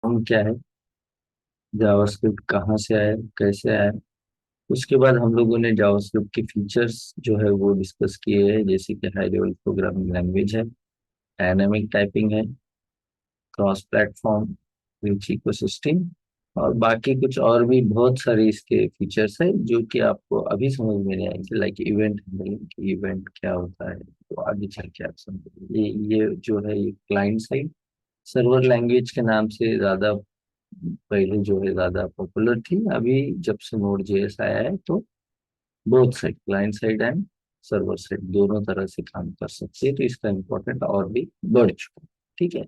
हम क्या है, जावास्क्रिप्ट कहाँ से आया, कैसे आया। उसके बाद हम लोगों ने जावास्क्रिप्ट के फीचर्स जो है वो डिस्कस किए हैं, जैसे कि हाई लेवल प्रोग्रामिंग लैंग्वेज है, डायनामिक टाइपिंग है, क्रॉस प्लेटफॉर्म, रिच इकोसिस्टम, और बाकी कुछ और भी बहुत सारे इसके फीचर्स है जो कि आपको अभी समझ में नहीं आएंगे, लाइक इवेंट हैंडलिंग, इवेंट क्या होता है तो आगे चल के आप समझेंगे। ये जो है ये क्लाइंट साइड सर्वर लैंग्वेज के नाम से ज्यादा पहले जो है ज्यादा पॉपुलर थी। अभी जब से नोड जेएस आया है तो both side, client side and server side, दोनों तरह से काम कर सकते हैं, तो इसका इम्पोर्टेंट और भी बढ़ चुका है। ठीक है।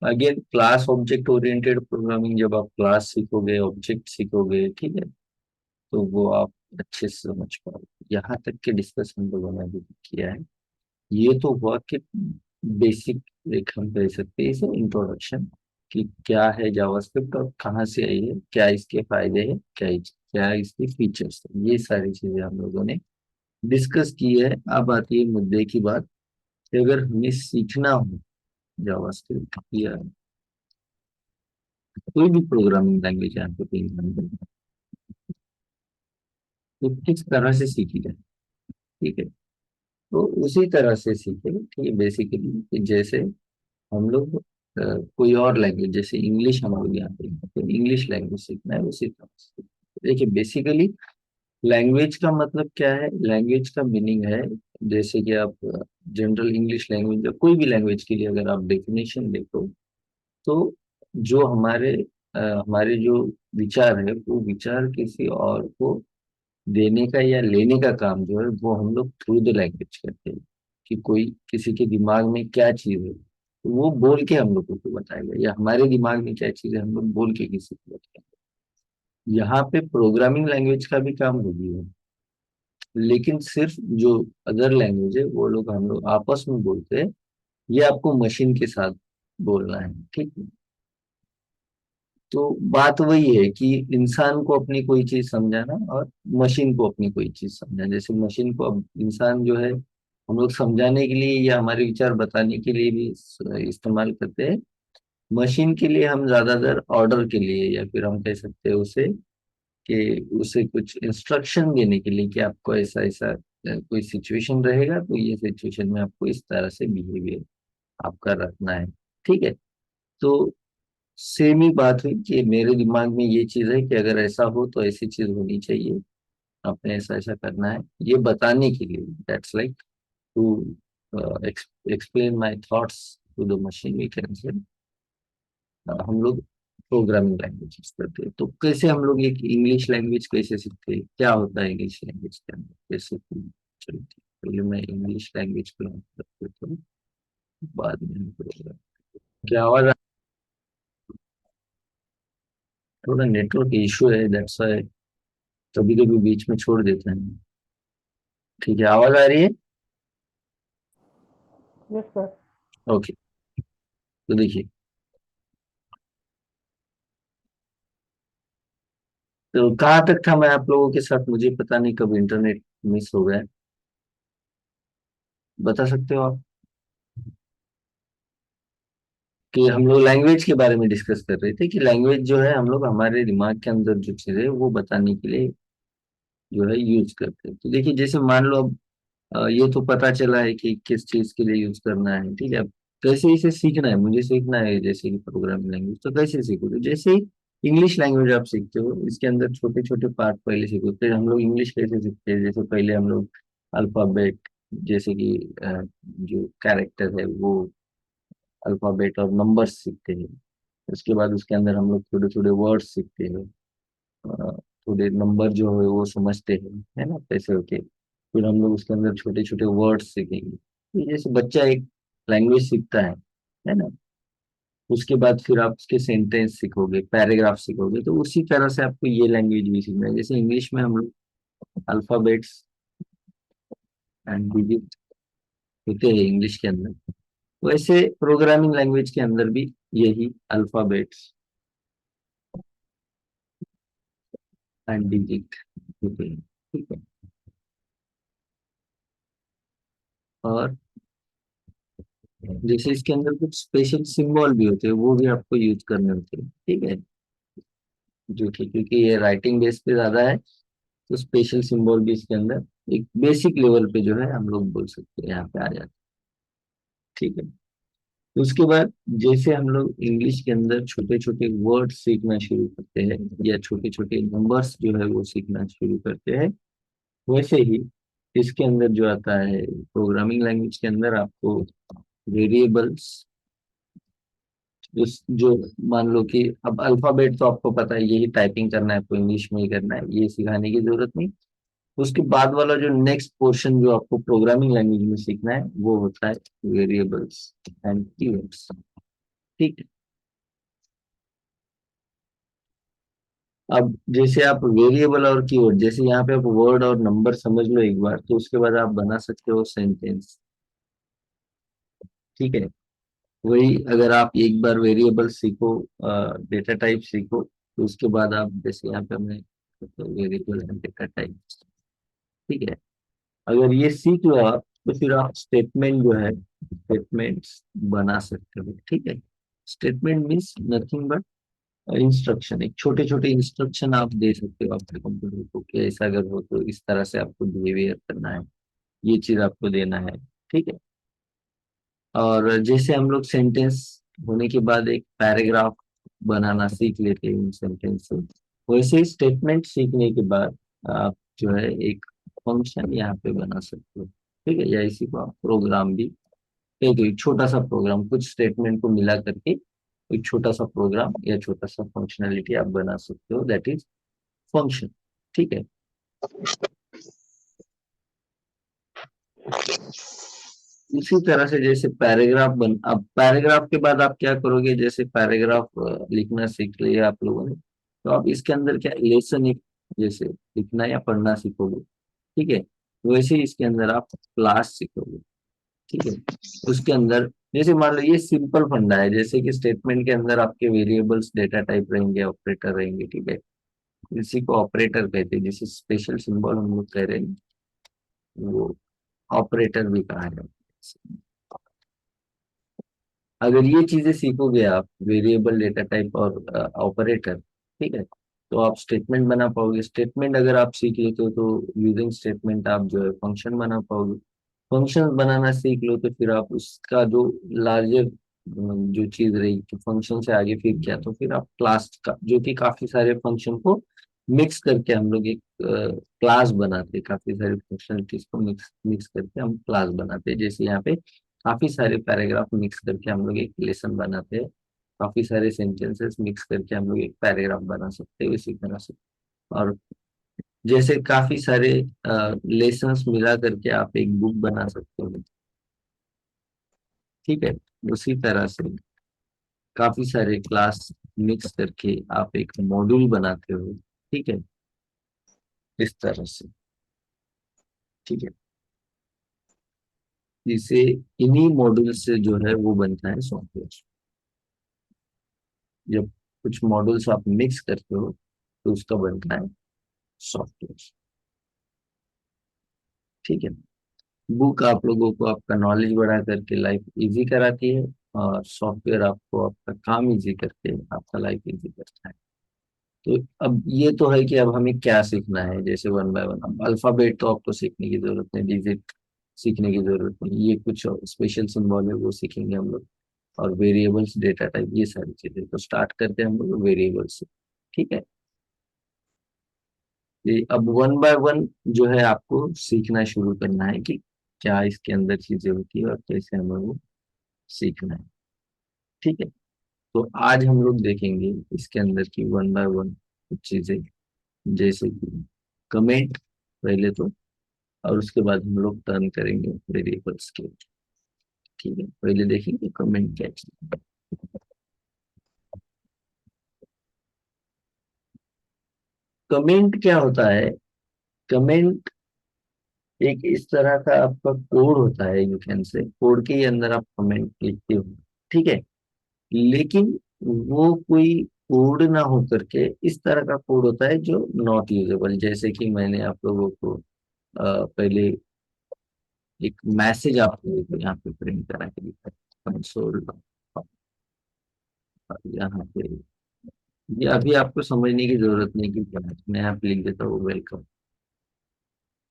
Again class object oriented programming, जब आप क्लास सीखोगे, ऑब्जेक्ट सीखोगे, ठीक है, तो वो आप अच्छे से समझ पाओगे। यहाँ तक के डिस्कस हम लोगों ने अभी किया है। ये तो हुआ कि बेसिक, एक हम कह सकते हैं इसे इंट्रोडक्शन, कि क्या है जावास्क्रिप्ट और कहाँ से आई है, क्या इसके फायदे हैं, क्या इसके फीचर्स है, ये सारी चीजें हम लोगों ने डिस्कस की है। अब आती है मुद्दे की बात कि अगर हमें सीखना हो जावास्क्रिप्ट या कोई भी प्रोग्रामिंग लैंग्वेज यहाँ पे कहीं तो किस तरह से सीखी जाए। ठीक है, तो उसी तरह से सीखे। ठीक है, बेसिकली जैसे हम लोग कोई और लैंग्वेज, जैसे इंग्लिश हम लोग यहाँ पे तो इंग्लिश लैंग्वेज सीखना है, उसी तरह से देखिए। बेसिकली लैंग्वेज का मतलब क्या है, लैंग्वेज का मीनिंग है, जैसे कि आप जनरल इंग्लिश लैंग्वेज या कोई भी लैंग्वेज के लिए अगर आप डेफिनेशन देखो तो जो हमारे जो विचार है वो विचार किसी और को देने का या लेने का काम जो है वो हम लोग थ्रू द लैंग्वेज करते हैं। कि कोई किसी के दिमाग में क्या चीज है तो वो बोल के हम लोग को बताएगा, या हमारे दिमाग में क्या चीज है हम लोग बोल के किसी को बताएंगे। यहाँ पे प्रोग्रामिंग लैंग्वेज का भी काम वही है, लेकिन सिर्फ जो अदर लैंग्वेज है वो लोग हम लोग आपस में बोलते हैं, ये आपको मशीन के साथ बोलना है। ठीक है, तो बात वही है कि इंसान को अपनी कोई चीज समझाना और मशीन को अपनी कोई चीज समझाना। जैसे मशीन को अब इंसान जो है हम लोग समझाने के लिए या हमारे विचार बताने के लिए भी इस्तेमाल करते हैं। मशीन के लिए हम ज्यादातर ऑर्डर के लिए, या फिर हम कह सकते हैं उसे कि उसे कुछ इंस्ट्रक्शन देने के लिए कि आपको ऐसा ऐसा कोई सिचुएशन रहेगा तो ये सिचुएशन में आपको इस तरह से बिहेवियर आपका रखना है। ठीक है, तो सेम ही बात हुई कि मेरे दिमाग में ये चीज है कि अगर ऐसा हो तो ऐसी चीज होनी चाहिए, आपने ऐसा ऐसा करना है, ये बताने के लिए। That's like to explain my thoughts to the machine, we can say हम लोग प्रोग्रामिंग लैंग्वेज यूज करते हैं। तो कैसे हम लोग एक इंग्लिश लैंग्वेज कैसे सीखते हैं, क्या होता है इंग्लिश लैंग्वेज के अंदर, कैसे चलती है। पहले मैं इंग्लिश लैंग्वेज को करते हूँ, बाद में हम प्रोग्राम। क्या आवाज थोड़ा नेटवर्क इशू है, दैट्स व्हाई कभी कभी बीच में छोड़ देते हैं। ठीक है, आवाज आ रही है। Yes sir. ओके, तो देखिए, तो कहाँ तक था मैं आप लोगों के साथ, मुझे पता नहीं कब इंटरनेट मिस हो गया, बता सकते हो आप। कि हम लोग लैंग्वेज के बारे में डिस्कस कर रहे थे कि लैंग्वेज जो है हम लोग हमारे दिमाग के अंदर जो चीज है वो बताने के लिए जो है यूज करते हैं। तो देखिए, जैसे मान लो अब ये तो पता चला है कि किस चीज के लिए यूज करना है। ठीक है, अब कैसे इसे सीखना है, मुझे सीखना है जैसे कि प्रोग्रामिंग लैंग्वेज, तो कैसे सीखोगे। जैसे ही इंग्लिश लैंग्वेज आप सीखते हो, इसके अंदर छोटे छोटे पार्ट पहले सीखो। फिर हम लोग इंग्लिश कैसे सीखते हैं, जैसे पहले हम लोग अल्फाबेट, जैसे कि जो कैरेक्टर है वो अल्फाबेट और नंबर्स सीखते हैं। उसके बाद उसके अंदर हम लोग थोड़े थोड़े वर्ड्स सीखते हैं, अ, थोड़े नंबर जो है वो समझते हैं, है ना, कैसे होते। फिर हम लोग उसके अंदर छोटे छोटे वर्ड्स सीखेंगे। तो जैसे बच्चा एक लैंग्वेज सीखता है ना, उसके बाद फिर आप उसके सेंटेंस सीखोगे, पैराग्राफ सीखोगे, तो उसी तरह से आपको ये लैंग्वेज भी सीखना है। जैसे इंग्लिश में हम लोग अल्फाबेट्स एंड डिजिट होते हैं इंग्लिश के अंदर, वैसे प्रोग्रामिंग लैंग्वेज के अंदर भी यही अल्फाबेट्स एंड डिजिट होते हैं। ठीक है, और जैसे इसके अंदर कुछ स्पेशल सिंबल भी होते हैं, वो भी आपको यूज करने होते हैं, ठीक है। जो कि क्योंकि ये राइटिंग बेस पे ज्यादा है, तो स्पेशल सिंबल भी इसके अंदर एक बेसिक लेवल पे जो है हम लोग बोल सकते हैं, यहाँ पे आ जाते हैं, ठीक है। तो उसके बाद जैसे हम लोग इंग्लिश के अंदर छोटे छोटे वर्ड सीखना शुरू करते हैं, या छोटे छोटे नंबर्स जो है वो सीखना शुरू करते हैं, वैसे ही इसके अंदर जो आता है प्रोग्रामिंग लैंग्वेज के अंदर आपको वेरिएबल्स, जो मान लो कि अब अल्फाबेट तो आपको पता है, यही टाइपिंग करना है, आपको इंग्लिश में ही करना है, ये सिखाने की जरूरत नहीं। उसके बाद वाला जो नेक्स्ट पोर्शन जो आपको प्रोग्रामिंग लैंग्वेज में सीखना है वो होता है वेरिएबल्स एंड कीवर्ड्स, ठीक है। अब जैसे आप वेरिएबल और कीवर्ड, जैसे यहाँ पे आप वर्ड और नंबर समझ लो एक बार, तो उसके बाद आप बना सकते हो सेंटेंस, ठीक है। वही अगर आप एक बार वेरिएबल सीखो, डेटा टाइप सीखो, तो उसके बाद आप जैसे यहाँ पे हमने वेरिएबल एंड डेटा टाइप, ठीक है। अगर ये सीख लो आप, तो फिर आप स्टेटमेंट जो है स्टेटमेंट्स बना सकते हो, ठीक है। Statement means nothing but instruction, एक छोटे छोटे इंस्ट्रक्शन आप दे सकते हो अपने कंप्यूटर को कि ऐसा अगर हो तो इस तरह से आपको बिहेवियर करना है, ये चीज आपको देना है, ठीक है। और जैसे हम लोग सेंटेंस होने के बाद एक पैराग्राफ बनाना सीख लेते हैं इन सेंटेंस से, वैसे ही स्टेटमेंट सीखने के बाद आप जो है एक फंक्शन यहाँ पे बना सकते हो, ठीक है। या इसी को आप प्रोग्राम भी, एक छोटा सा प्रोग्राम कुछ स्टेटमेंट को मिला करके एक छोटा सा प्रोग्राम या छोटा सा फंक्शनलिटी आप बना सकते हो, दैट इज फंक्शन, ठीक है। इसी तरह से जैसे पैराग्राफ बन, अब पैराग्राफ के बाद आप क्या करोगे, जैसे पैराग्राफ लिखना सीख लिया आप लोगों ने, तो आप इसके अंदर क्या लेसन एक जैसे लिखना या पढ़ना सीखोगे, ठीक है। वैसे ही इसके अंदर आप क्लास सीखोगे, ठीक है। उसके अंदर जैसे मान लो ये सिंपल फंडा है, जैसे कि स्टेटमेंट के अंदर आपके वेरिएबल्स डेटा टाइप रहेंगे, ऑपरेटर रहेंगे, ठीक है। इसी को ऑपरेटर कहते हैं, जिसे स्पेशल सिंबल हम लोग कह रहे हैं, वो ऑपरेटर भी कहा है। अगर ये चीजें सीखोगे आप, वेरिएबल डेटा टाइप और ऑपरेटर, ठीक है, तो आप स्टेटमेंट बना पाओगे। स्टेटमेंट अगर आप सीख लेते हो तो यूजिंग स्टेटमेंट आप जो है फंक्शन बना पाओगे। फंक्शन बनाना सीख लो तो फिर आप उसका जो लार्जर जो चीज रही कि फंक्शन से आगे फिर क्या, तो फिर आप क्लास का, जो कि काफी सारे फंक्शन को मिक्स करके हम लोग एक क्लास बनाते हैं, काफी सारी फंक्शनलिटीज को मिक्स मिक्स करके हम क्लास बनाते हैं। जैसे यहाँ पे काफी सारे पैराग्राफ मिक्स करके हम लोग एक लेसन बनाते हैं, काफी सारे सेंटेंसेस मिक्स करके हम लोग एक पैराग्राफ बना सकते हैं, इसी तरह से। और जैसे काफी सारे लेसन्स मिला करके आप एक बुक बना सकते हो, ठीक है। उसी तरह से काफी सारे क्लास मिक्स करके आप एक मॉड्यूल बनाते हो, ठीक है, इस तरह से, ठीक है। जिसे इन्हीं मॉड्यूल से जो है वो बनता है सॉफ्टवेयर। जब कुछ मॉड्यूल्स आप मिक्स करते हो तो उसका बनता है सॉफ्टवेयर, ठीक है। बुक आप लोगों को आपका नॉलेज बढ़ा करके लाइफ इजी कराती है, और सॉफ्टवेयर आपको आपका काम इजी करके आपका लाइफ इजी करता है। तो अब ये तो है कि अब हमें क्या सीखना है, जैसे वन बाय वन। अब अल्फाबेट तो आपको सीखने की जरूरत नहीं, डिजिट सीखने की जरूरत नहीं, ये कुछ स्पेशल सिंबल है वो सीखेंगे हम लोग। और वेरिएबल्स डेटा टाइप ये सारी चीजें, तो स्टार्ट करते हैं हम लोग वेरिएबल्स से, ठीक है। ये अब वन बाय वन जो है आपको सीखना शुरू करना है कि क्या इसके अंदर चीजें होती है और कैसे हमें वो सीखना है, ठीक है। तो आज हम लोग देखेंगे इसके अंदर की वन बाय वन कुछ चीजें, जैसे कि कमेंट पहले तो, और उसके बाद हम लोग टर्न करेंगे वेरिएबल्स के, ठीक है। पहले देखेंगे कमेंट क्या चीज़ है। कमेंट क्या होता है, कमेंट एक इस तरह का आपका कोड होता है, यू कैन से कोड के ही अंदर आप कमेंट लिखते हो, ठीक है। लेकिन वो कोई कोड ना हो करके इस तरह का कोड होता है जो नॉट यूजेबल, जैसे कि मैंने आप लोगों को पहले एक मैसेज आपको यहाँ पे प्रिंट करा के दिखा, कंसोल, यहाँ पे ये अभी आपको समझने की जरूरत नहीं कि क्या है, मैं यहाँ पे लिख देता हूँ वेलकम।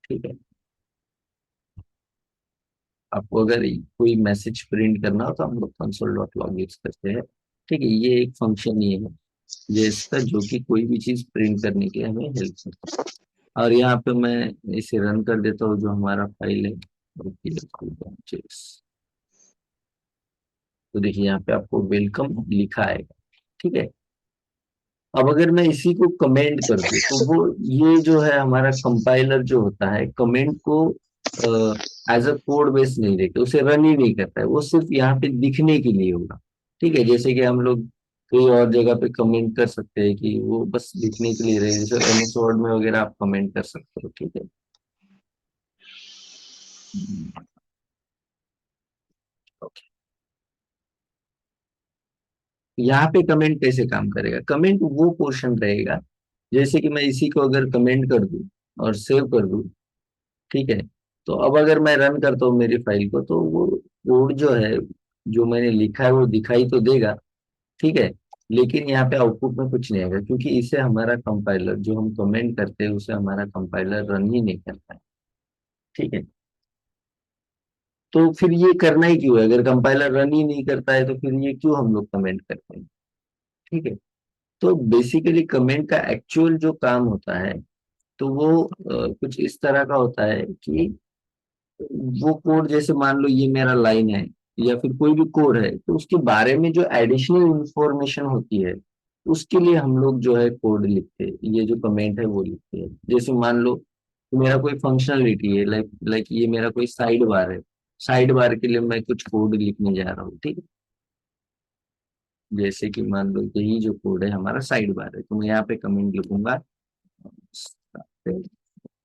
ठीक है, आपको अगर कोई मैसेज प्रिंट करना हो तो हम लोग कंसोल डॉट लॉग यूज करते हैं। ठीक है, ये एक फंक्शन ये है जैसा जो कि कोई भी चीज प्रिंट करने के लिए हमें हेल्प करता है। और यहाँ पे मैं इसे रन कर देता हूँ, जो हमारा फाइल है। तो देखिए यहाँ पे आपको वेलकम लिखा आएगा। ठीक है, अब अगर मैं इसी को कमेंट कर दूं तो वो ये जो है हमारा कंपाइलर जो होता है कमेंट को एज अ कोड बेस नहीं देते, उसे रन ही नहीं करता है, वो सिर्फ यहाँ पे दिखने के लिए होगा। ठीक है, जैसे कि हम लोग कोई और जगह पे कमेंट कर सकते हैं कि वो बस दिखने के लिए रहे, जैसे एमएस वर्ड में वगैरह आप कमेंट कर सकते हो। ठीक है, ओके। यहाँ पे कमेंट कैसे काम करेगा? कमेंट वो पोर्शन रहेगा, जैसे कि मैं इसी को अगर कमेंट कर दूं और सेव कर दूं। ठीक है, तो अब अगर मैं रन करता हूँ मेरी फाइल को तो वो कोड जो है, जो मैंने लिखा है वो दिखाई तो देगा। ठीक है, लेकिन यहाँ पे आउटपुट में कुछ नहीं आएगा, क्योंकि इसे हमारा कंपाइलर, जो हम कमेंट करते हैं उसे हमारा कंपाइलर रन ही नहीं करता है। ठीक है, तो फिर ये करना ही क्यों है? अगर कंपाइलर रन ही नहीं करता है तो फिर ये क्यों हम लोग कमेंट करते हैं? ठीक है, तो बेसिकली कमेंट का एक्चुअल जो काम होता है, तो वो कुछ इस तरह का होता है कि वो कोड, जैसे मान लो ये मेरा लाइन है या फिर कोई भी कोड है, तो उसके बारे में जो एडिशनल इंफॉर्मेशन होती है उसके लिए हम लोग जो है कोड लिखते हैं, ये जो कमेंट है वो लिखते हैं। जैसे मान लो कि मेरा कोई फंक्शनलिटी है, लाइक लाइक ये मेरा कोई साइड बार है, साइड बार के लिए मैं कुछ कोड लिखने जा रहा हूँ। ठीक है, जैसे कि मान लो यही जो कोड है हमारा साइड बार है, तो मैं यहाँ पे कमेंट लिखूंगा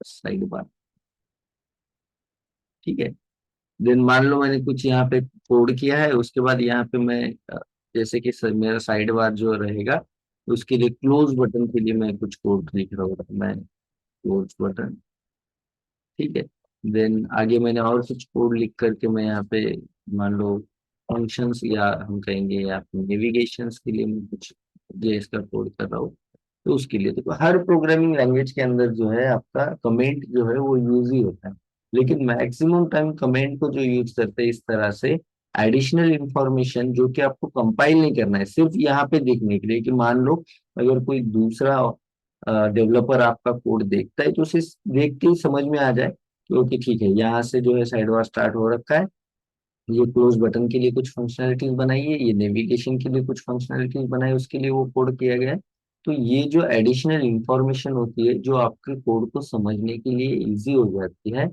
साइड बार। ठीक है, देन मान लो मैंने कुछ यहाँ पे कोड किया है, उसके बाद यहाँ पे मैं जैसे कि मेरा साइड बार जो रहेगा उसके लिए क्लोज बटन के लिए मैं कुछ कोड लिख रहा हूँ, मैं क्लोज बटन। ठीक है, देन आगे मैंने और कुछ कोड लिख करके मैं यहाँ पे मान लो फंक्शंस या हम कहेंगे या नेविगेशंस के लिए मैं कुछ जेएस का कोड कर रहा हूँ। तो उसके लिए तो हर प्रोग्रामिंग लैंग्वेज के अंदर जो है आपका कमेंट जो है वो यूज ही होता है, लेकिन मैक्सिमम टाइम कमेंट को जो यूज करते हैं इस तरह से एडिशनल इंफॉर्मेशन, जो कि आपको कंपाइल नहीं करना है, सिर्फ यहाँ पे देखने के लिए कि मान लो अगर कोई दूसरा डेवलपर आपका कोड देखता है तो उसे देख के ही समझ में आ जाए कि ओके ठीक है, यहाँ से जो है साइड बार स्टार्ट हो रखा है, ये क्लोज बटन के लिए कुछ फंक्शनलिटीज बनाई है, ये नेविगेशन के लिए कुछ फंक्शनलिटीज बनाई है, उसके लिए वो कोड किया गया है। तो ये जो एडिशनल इंफॉर्मेशन होती है जो आपके कोड को समझने के लिए इजी हो जाती है।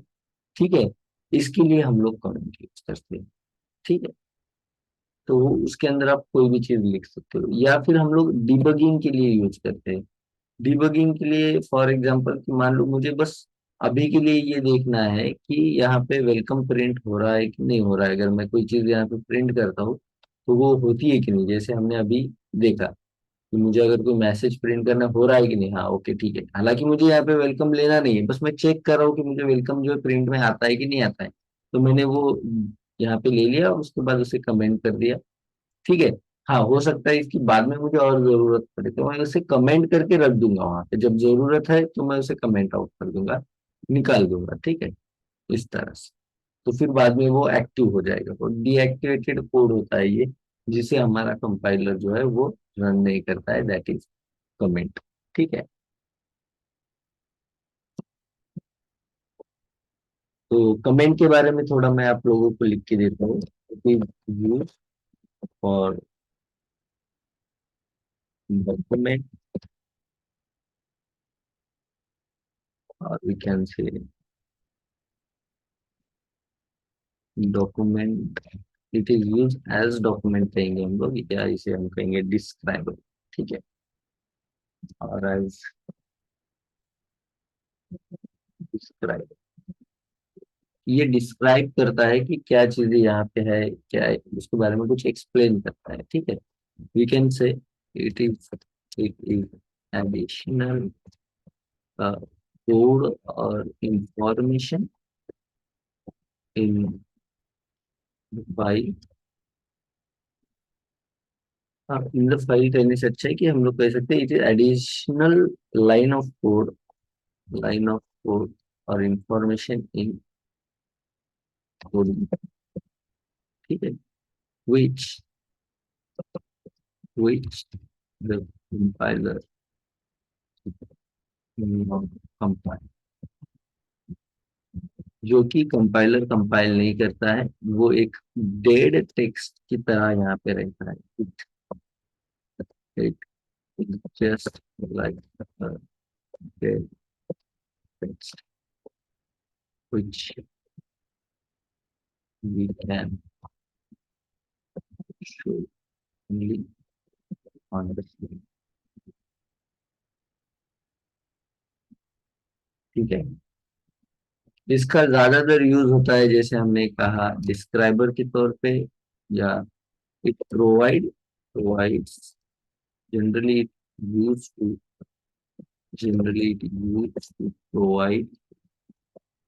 ठीक है, इसके लिए हम लोग कमेंट यूज करते हैं। ठीक है, तो उसके अंदर आप कोई भी चीज लिख सकते हो, या फिर हम लोग डिबगिंग के लिए यूज करते हैं। डिबगिंग के लिए फॉर एग्जांपल कि मान लो मुझे बस अभी के लिए ये देखना है कि यहाँ पे वेलकम प्रिंट हो रहा है कि नहीं हो रहा है, अगर मैं कोई चीज यहाँ पे प्रिंट करता हूँ तो वो होती है कि नहीं, जैसे हमने अभी देखा कि मुझे अगर कोई मैसेज प्रिंट करना हो रहा है कि नहीं, हाँ ओके ठीक है, हालांकि मुझे यहाँ पे वेलकम लेना नहीं है, बस मैं चेक कर रहा हूँ कि मुझे वेलकम जो है प्रिंट में आता है कि नहीं आता है। तो मैंने वो यहाँ पे ले लिया और उसके बाद उसे कमेंट कर दिया। ठीक है, हाँ हो सकता है इसकी बाद में मुझे और जरूरत पड़े तो मैं उसे कमेंट करके रख दूंगा वहां पे, जब जरूरत है तो मैं उसे कमेंट आउट कर दूंगा, निकाल दूंगा। ठीक है, इस तरह से तो फिर बाद में वो एक्टिव हो जाएगा। और डीएक्टिवेटेड कोड होता है ये, जिसे हमारा कंपाइलर जो है वो रन नहीं करता है, दैट इज कमेंट। ठीक है, तो कमेंट के बारे में थोड़ा मैं आप लोगों को लिख के देता हूँ। यूज फॉर डॉक्यूमेंट, और we can say document, it is use as document कहेंगे हम लोग, या इसे हम कहेंगे डिस्क्राइबर। ठीक है, और एज डिस्क्राइब, ये डिस्क्राइब करता है कि क्या चीजें यहाँ पे है, क्या है उसके बारे में कुछ एक्सप्लेन करता है। ठीक है, we can say it is additional code और इंफॉर्मेशन इन बाई हाँ, इन द फाइल कहने से अच्छा है कि हम लोग कह सकते हैं it is additional line of code, line of code और इंफॉर्मेशन इन कोड, ठीक है, which which the compiler not compile, जो कि कंपाइलर कंपाइल नहीं करता है, वो एक डेड टेक्स्ट की तरह यहाँ पे रहता है। it, it just like a dead text which we can show only on the screen, ठीक है। इसका ज्यादातर यूज होता है जैसे हमने कहा डिस्क्राइबर के तौर पे, या it provides, generally it used to generally it used to provide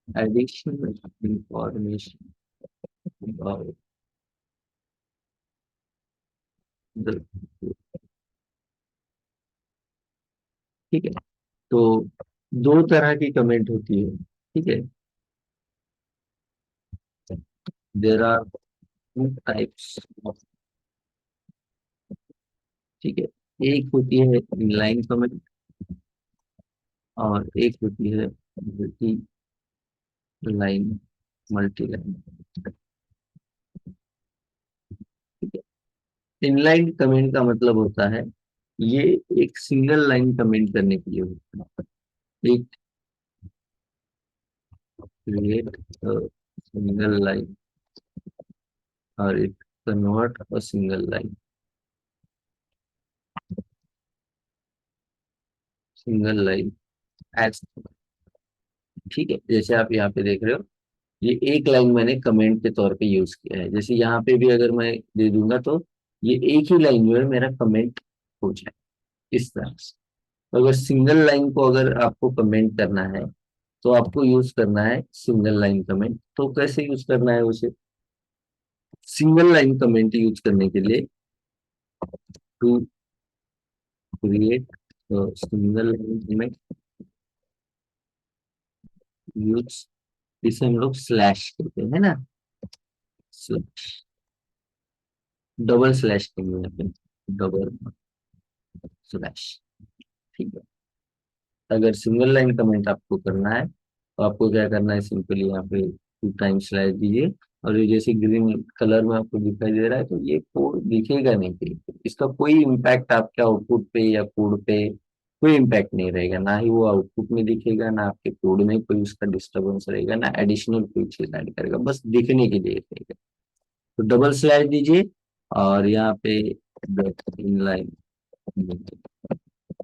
additional information about the, ठीक है। तो दो तरह की कमेंट होती है, ठीक है। There are two types of, ठीक है। एक होती है इनलाइन कमेंट और एक होती है मल्टी लाइन, मल्टी लाइन, ठीक है। इनलाइन कमेंट का मतलब होता है ये एक सिंगल लाइन कमेंट करने के लिए होता है। एक create a single line or it convert a single line, single line as, ठीक है। जैसे आप यहाँ पे देख रहे हो, ये एक लाइन मैंने कमेंट के तौर पे यूज किया है, जैसे यहाँ पे भी अगर मैं दे दूंगा तो ये एक ही लाइन जो है मेरा कमेंट हो जाए, इस तरह से। तो अगर सिंगल लाइन को अगर आपको कमेंट करना है तो आपको यूज करना है सिंगल लाइन कमेंट। तो कैसे यूज करना है उसे, सिंगल लाइन कमेंट यूज करने के लिए to create single line comment use, इसे हम लोग स्लैश कहते हैं ना, स्लैश, डबल स्लैश कहेंगे यहाँ पे, डबल स्लैश, ठीक है। अगर सिंगल लाइन कमेंट आपको करना है तो आपको क्या करना है, सिंपली यहाँ पे टू टाइम स्लैश दीजिए, और ये जैसे ग्रीन कलर में आपको दिखाई दे रहा है तो ये कोड दिखेगा नहीं कहीं पे। इसका कोई इम्पैक्ट आपके आउटपुट पे या कोड पे कोई इम्पैक्ट नहीं रहेगा, ना ही वो आउटपुट में दिखेगा, ना आपके कोड में कोई उसका डिस्टर्बेंस रहेगा, ना एडिशनल कोई चीज ऐड करेगा, बस दिखने के लिए रहेगा। तो डबल स्लैश दीजिए और यहाँ पे इन लाइन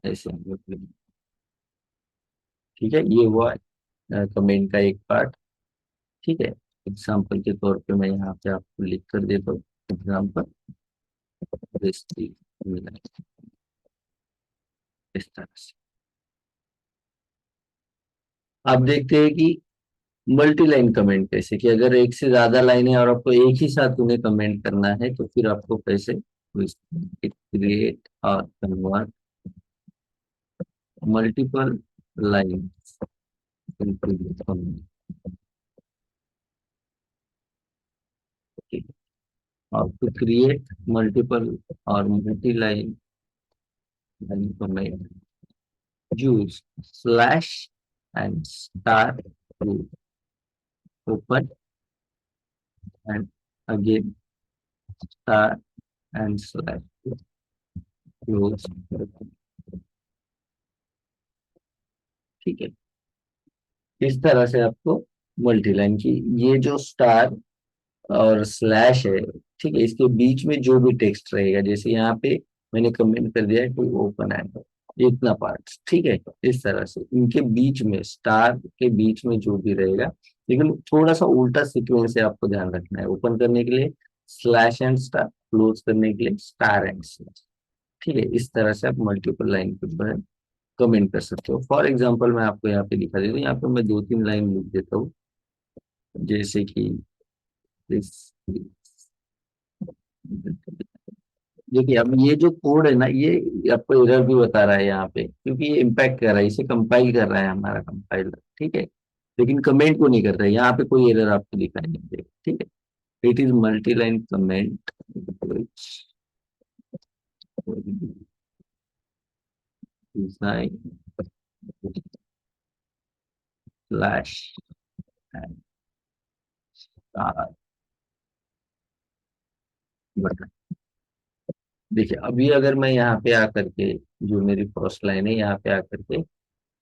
ऐसे, ठीक है। ये हुआ कमेंट का एक पार्ट, ठीक है। एग्जाम्पल के तौर पे मैं यहाँ पे आपको लिख कर देता हूँ, एग्जाम्पल इस तरह से आप देखते हैं कि मल्टी लाइन कमेंट कैसे, कि अगर एक से ज्यादा लाइन है और आपको एक ही साथ उन्हें कमेंट करना है तो फिर आपको कैसे क्रिएट और कन्वर्ट मल्टीपल लाइन, और टू क्रिएट मल्टीपल और multi line comment use slash and star to open, and again star and slash to close, ठीक है। इस तरह से आपको मल्टी लाइन की, ये जो स्टार और स्लैश है, ठीक है, इसके बीच में जो भी टेक्स्ट रहेगा, जैसे यहाँ पे मैंने कमेंट कर दिया है टू ओपन एंड, इतना पार्ट, ठीक है। इस तरह से इनके बीच में, स्टार के बीच में जो भी रहेगा, लेकिन थोड़ा सा उल्टा सीक्वेंस है, आपको ध्यान रखना है। ओपन करने के लिए स्लैश एंड स्टार, क्लोज करने के लिए स्टार एंड स्लैश, ठीक है। इस तरह से आप मल्टीपल लाइन के ऊपर कमेंट कर सकते हो। फॉर एग्जाम्पल मैं आपको यहाँ पे दिखा देता हूँ, यहाँ पे मैं दो तीन लाइन लिख देता हूँ, जैसे कि this देखिए अब ये जो कोड है ना, ये आपको एरर भी बता रहा है यहाँ पे, क्योंकि ये इम्पैक्ट कर रहा है, इसे कंपाइल कर रहा है हमारा कंपाइलर, ठीक है। लेकिन कमेंट को नहीं कर रहा है, यहाँ पे कोई एरर आपको दिखाई नहीं देगा, ठीक है। It is multi line comment design flash button. देखिए अभी अगर मैं यहाँ पे आकर के, जो मेरी फर्स्ट लाइन है, यहाँ पे आकर के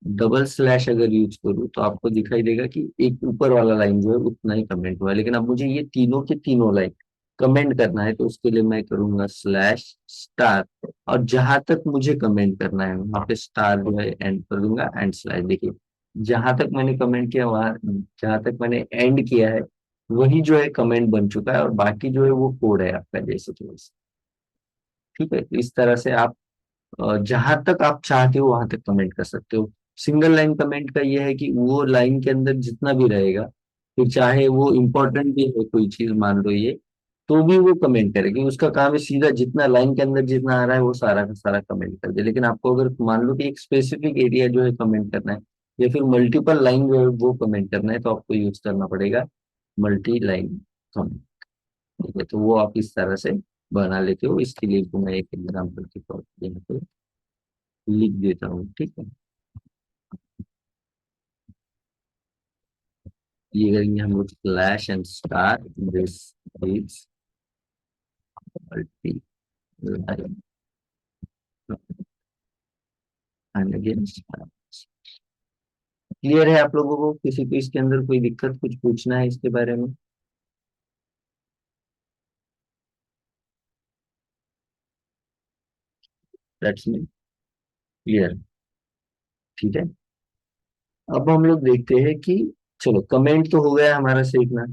डबल स्लैश अगर यूज करूँ तो आपको दिखाई देगा कि एक ऊपर वाला लाइन जो है उतना ही कमेंट हुआ है। लेकिन अब मुझे ये तीनों के तीनों लाइन कमेंट करना है, तो उसके लिए मैं करूंगा स्लैश स्टार, और जहां तक मुझे कमेंट करना है वहां पे स्टार जो है एंड कर दूंगा, एंड स्लैश। देखिए जहां तक मैंने कमेंट किया, वहां जहां तक मैंने एंड किया है वही जो है कमेंट बन चुका है, और बाकी जो है वो कोड है आपका जैसे कि वैसे। ठीक है, तो इस तरह से आप जहां तक आप चाहते हो वहां तक कमेंट कर सकते हो। सिंगल लाइन कमेंट का यह है कि वो लाइन के अंदर जितना भी रहेगा, फिर चाहे वो इंपॉर्टेंट भी है कोई चीज, मान लो ये, तो भी वो कमेंट करेगी। उसका काम है सीधा जितना लाइन के अंदर जितना आ रहा है वो सारा का सारा कमेंट कर दे। लेकिन आपको अगर मान लो कि एक स्पेसिफिक एरिया जो है कमेंट करना है, या फिर मल्टीपल लाइन जो है वो कमेंट करना है, तो आपको यूज करना पड़ेगा मल्टी लाइन कमेंट। ठीक है, तो वो आप इस तरह से बना लेते हो। इसके लिए तो मैं एक एग्जाम्पल के तौर पर यहाँ पे लिख देता हूँ, ठीक है। ये करेंगे हम लोग slash and star, this is multi line and again. Clear है आप लोगों को? किसी को इसके अंदर कोई दिक्कत, कुछ पूछना है इसके बारे में? दैट्स मी क्लियर, ठीक है। अब हम लोग देखते हैं कि चलो कमेंट तो हो गया हमारा सीखना।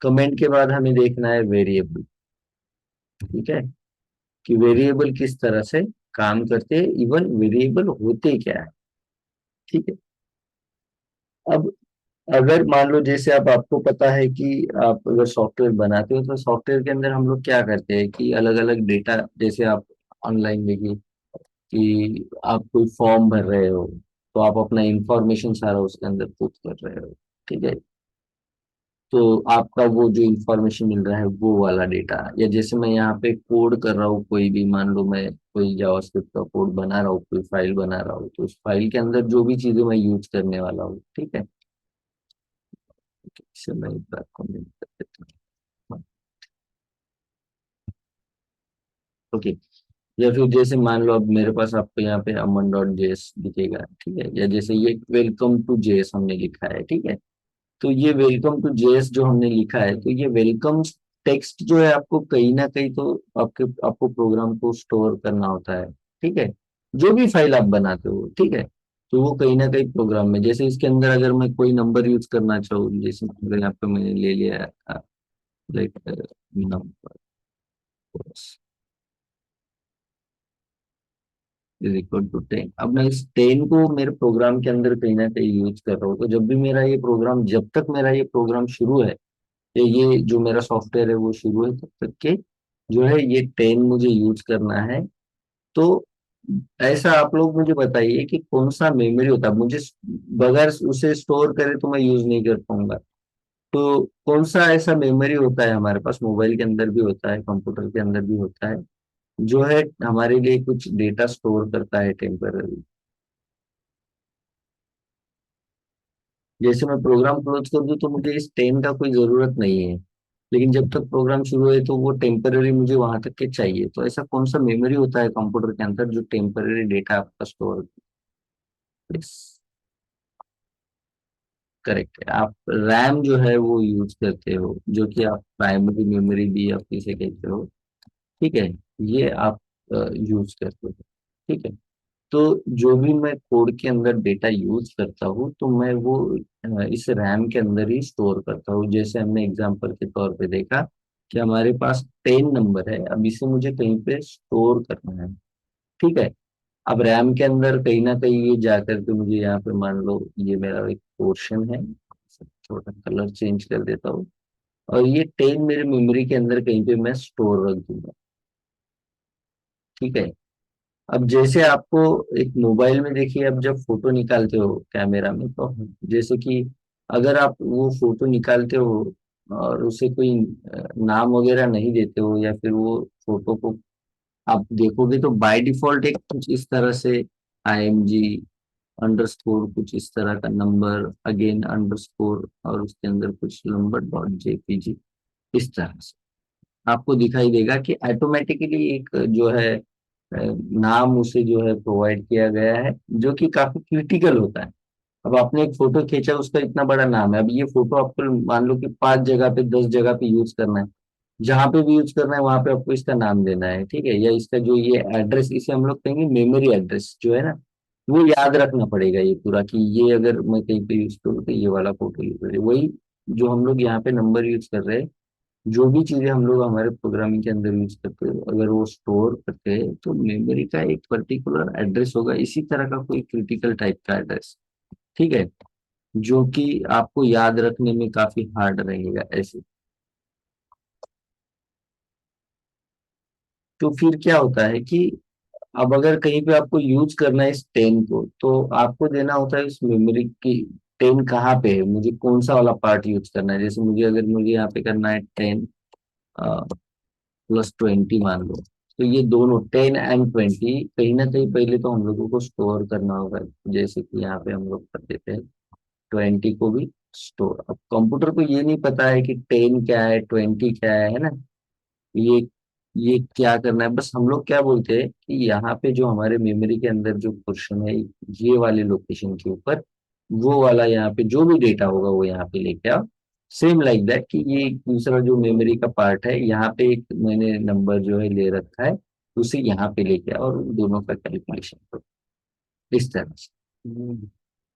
कमेंट के बाद हमें देखना है वेरिएबल, ठीक है, कि वेरिएबल किस तरह से काम करते हैं, इवन वेरिएबल होते क्या है, ठीक है। अब अगर मान लो जैसे अब आपको पता है कि आप अगर सॉफ्टवेयर बनाते हो, तो सॉफ्टवेयर के अंदर हम लोग क्या करते हैं कि अलग अलग डेटा, जैसे आप ऑनलाइन देखिए कि आप कोई फॉर्म भर रहे हो, तो आप अपना इंफॉर्मेशन सारा उसके अंदर पुट कर रहे हो, ठीक है। तो आपका वो जो इंफॉर्मेशन मिल रहा है वो वाला डेटा, या जैसे मैं यहाँ पे कोड कर रहा हूँ कोई भी, मान लो मैं कोई जावास्क्रिप्ट का कोड बना रहा हूँ, कोई फाइल बना रहा हूँ, तो उस फाइल के अंदर जो भी चीजें मैं यूज करने वाला हूँ, ठीक है। इसे मैं एक बार कमेंट कर देता हूँ। ओके, या फिर जैसे मान लो अब मेरे पास आपको यहाँ पे अमन डॉट जेएस दिखेगा, ठीक है, या जैसे ये वेलकम टू जेएस हमने लिखा है, ठीक है। तो ये वेलकम टू जेएस जो हमने लिखा है, तो ये वेलकम टेक्स्ट जो है आपको कहीं ना कहीं तो आपको प्रोग्राम को स्टोर करना होता है, ठीक है। जो भी फाइल आप बनाते हो, ठीक है, तो वो कहीं ना कहीं प्रोग्राम में, जैसे इसके अंदर अगर मैं कोई नंबर यूज करना चाहूँ, जैसे अगर यहाँ पे मैंने ले लिया like number is equal to 10, अब मैं इस 10 को मेरे प्रोग्राम के अंदर कहीं ना कहीं यूज कर रहा हूँ, तो जब भी मेरा ये प्रोग्राम, जब तक मेरा ये प्रोग्राम शुरू है, ये जो मेरा सॉफ्टवेयर है वो शुरू है, तब तक के जो है ये 10 मुझे यूज करना है। तो ऐसा आप लोग मुझे बताइए कि कौन सा मेमोरी होता है, मुझे बगैर उसे स्टोर करे तो मैं यूज नहीं कर पाऊंगा। तो कौन सा ऐसा मेमोरी होता है हमारे पास, मोबाइल के अंदर भी होता है, कंप्यूटर के अंदर भी होता है, जो है हमारे लिए कुछ डेटा स्टोर करता है टेम्पररी। जैसे मैं प्रोग्राम क्लोज कर दूं तो मुझे इस 10 का कोई जरूरत नहीं है, लेकिन जब तक प्रोग्राम शुरू है तो वो टेम्पररी मुझे वहां तक के चाहिए। तो ऐसा कौन सा मेमोरी होता है कंप्यूटर के अंदर जो टेम्पररी डेटा आपका स्टोर? यस, करेक्ट है। आप रैम जो है वो यूज करते हो, जो कि आप प्राइमरी मेमोरी भी आप इसे कहते हो, ठीक है। ये आप यूज करते हो, ठीक है। तो जो भी मैं कोड के अंदर डेटा यूज करता हूँ, तो मैं वो इस रैम के अंदर ही स्टोर करता हूँ। जैसे हमने एग्जांपल के तौर पे देखा कि हमारे पास 10 नंबर है, अब इसे मुझे कहीं पे स्टोर करना है, ठीक है। अब रैम के अंदर कहीं ना कहीं ये जाकर के मुझे यहाँ पे मान लो ये मेरा एक पोर्शन है, थोड़ा कलर चेंज कर देता हूँ, और ये 10 मेरे मेमोरी के अंदर कहीं पे मैं स्टोर रख दूंगा। ठीक है। अब जैसे आपको एक मोबाइल में देखिए, अब जब फोटो निकालते हो कैमरा में, तो जैसे कि अगर आप वो फोटो निकालते हो और उसे कोई नाम वगैरह नहीं देते हो, या फिर वो फोटो को आप देखोगे तो बाय डिफॉल्ट एक कुछ इस तरह से IMG अंडरस्कोर कुछ इस तरह का नंबर, अगेन अंडरस्कोर, और उसके अंदर कुछ नंबर डॉट JPG, इस तरह से आपको दिखाई देगा कि ऑटोमेटिकली एक जो है नाम उसे जो है प्रोवाइड किया गया है, जो कि काफी क्रिटिकल होता है। अब आपने एक फोटो खींचा, उसका इतना बड़ा नाम है, अब ये फोटो आपको मान लो कि 5 जगह पे 10 जगह पे यूज करना है, जहां पे भी यूज करना है वहां पे आपको इसका नाम देना है, ठीक है। या इसका जो ये एड्रेस, इसे हम लोग कहेंगे मेमोरी एड्रेस जो है ना, वो याद रखना पड़ेगा ये पूरा, कि ये अगर मैं कहीं पे यूज करूँ तो ये वाला फोटो यूज करें। वही जो हम लोग यहाँ पे नंबर यूज कर रहे हैं, जो भी चीजें हम लोग हमारे प्रोग्रामिंग के अंदर यूज करते हैं, अगर वो स्टोर करते हैं तो मेमोरी का एक पर्टिकुलर एड्रेस होगा, इसी तरह का कोई क्रिटिकल टाइप का एड्रेस, ठीक है, जो कि आपको याद रखने में काफी हार्ड रहेगा ऐसे। तो फिर क्या होता है कि अब अगर कहीं पे आपको यूज करना है इस 10 को, तो आपको देना होता है इस मेमोरी की 10 कहाँ पे है, मुझे कौन सा वाला पार्ट यूज करना है। जैसे मुझे अगर मुझे यहाँ पे करना है 10 + 20 मान लो, तो ये दोनों 10 और 20 कहीं ना कहीं पहले तो हम लोगों को स्टोर करना होगा। जैसे कि यहाँ पे हम लोग कर देते हैं 20 को भी स्टोर। अब कंप्यूटर को ये नहीं पता है कि 10 क्या है, 20 क्या है ना, ये ये क्या करना है। बस हम लोग क्या बोलते हैं कि यहाँ पे जो हमारे मेमोरी के अंदर जो पोर्शन है, ये वाले लोकेशन के ऊपर वो वाला यहाँ पे जो भी डेटा होगा वो यहाँ पे लेके आओ। सेम लाइक दैट कि ये दूसरा जो मेमोरी का पार्ट है, यहाँ पे एक मैंने नंबर जो है ले रखा है, उसे यहाँ पे लेके आओ और उन दोनों का कैलकुलेशन करो, इस तरह से।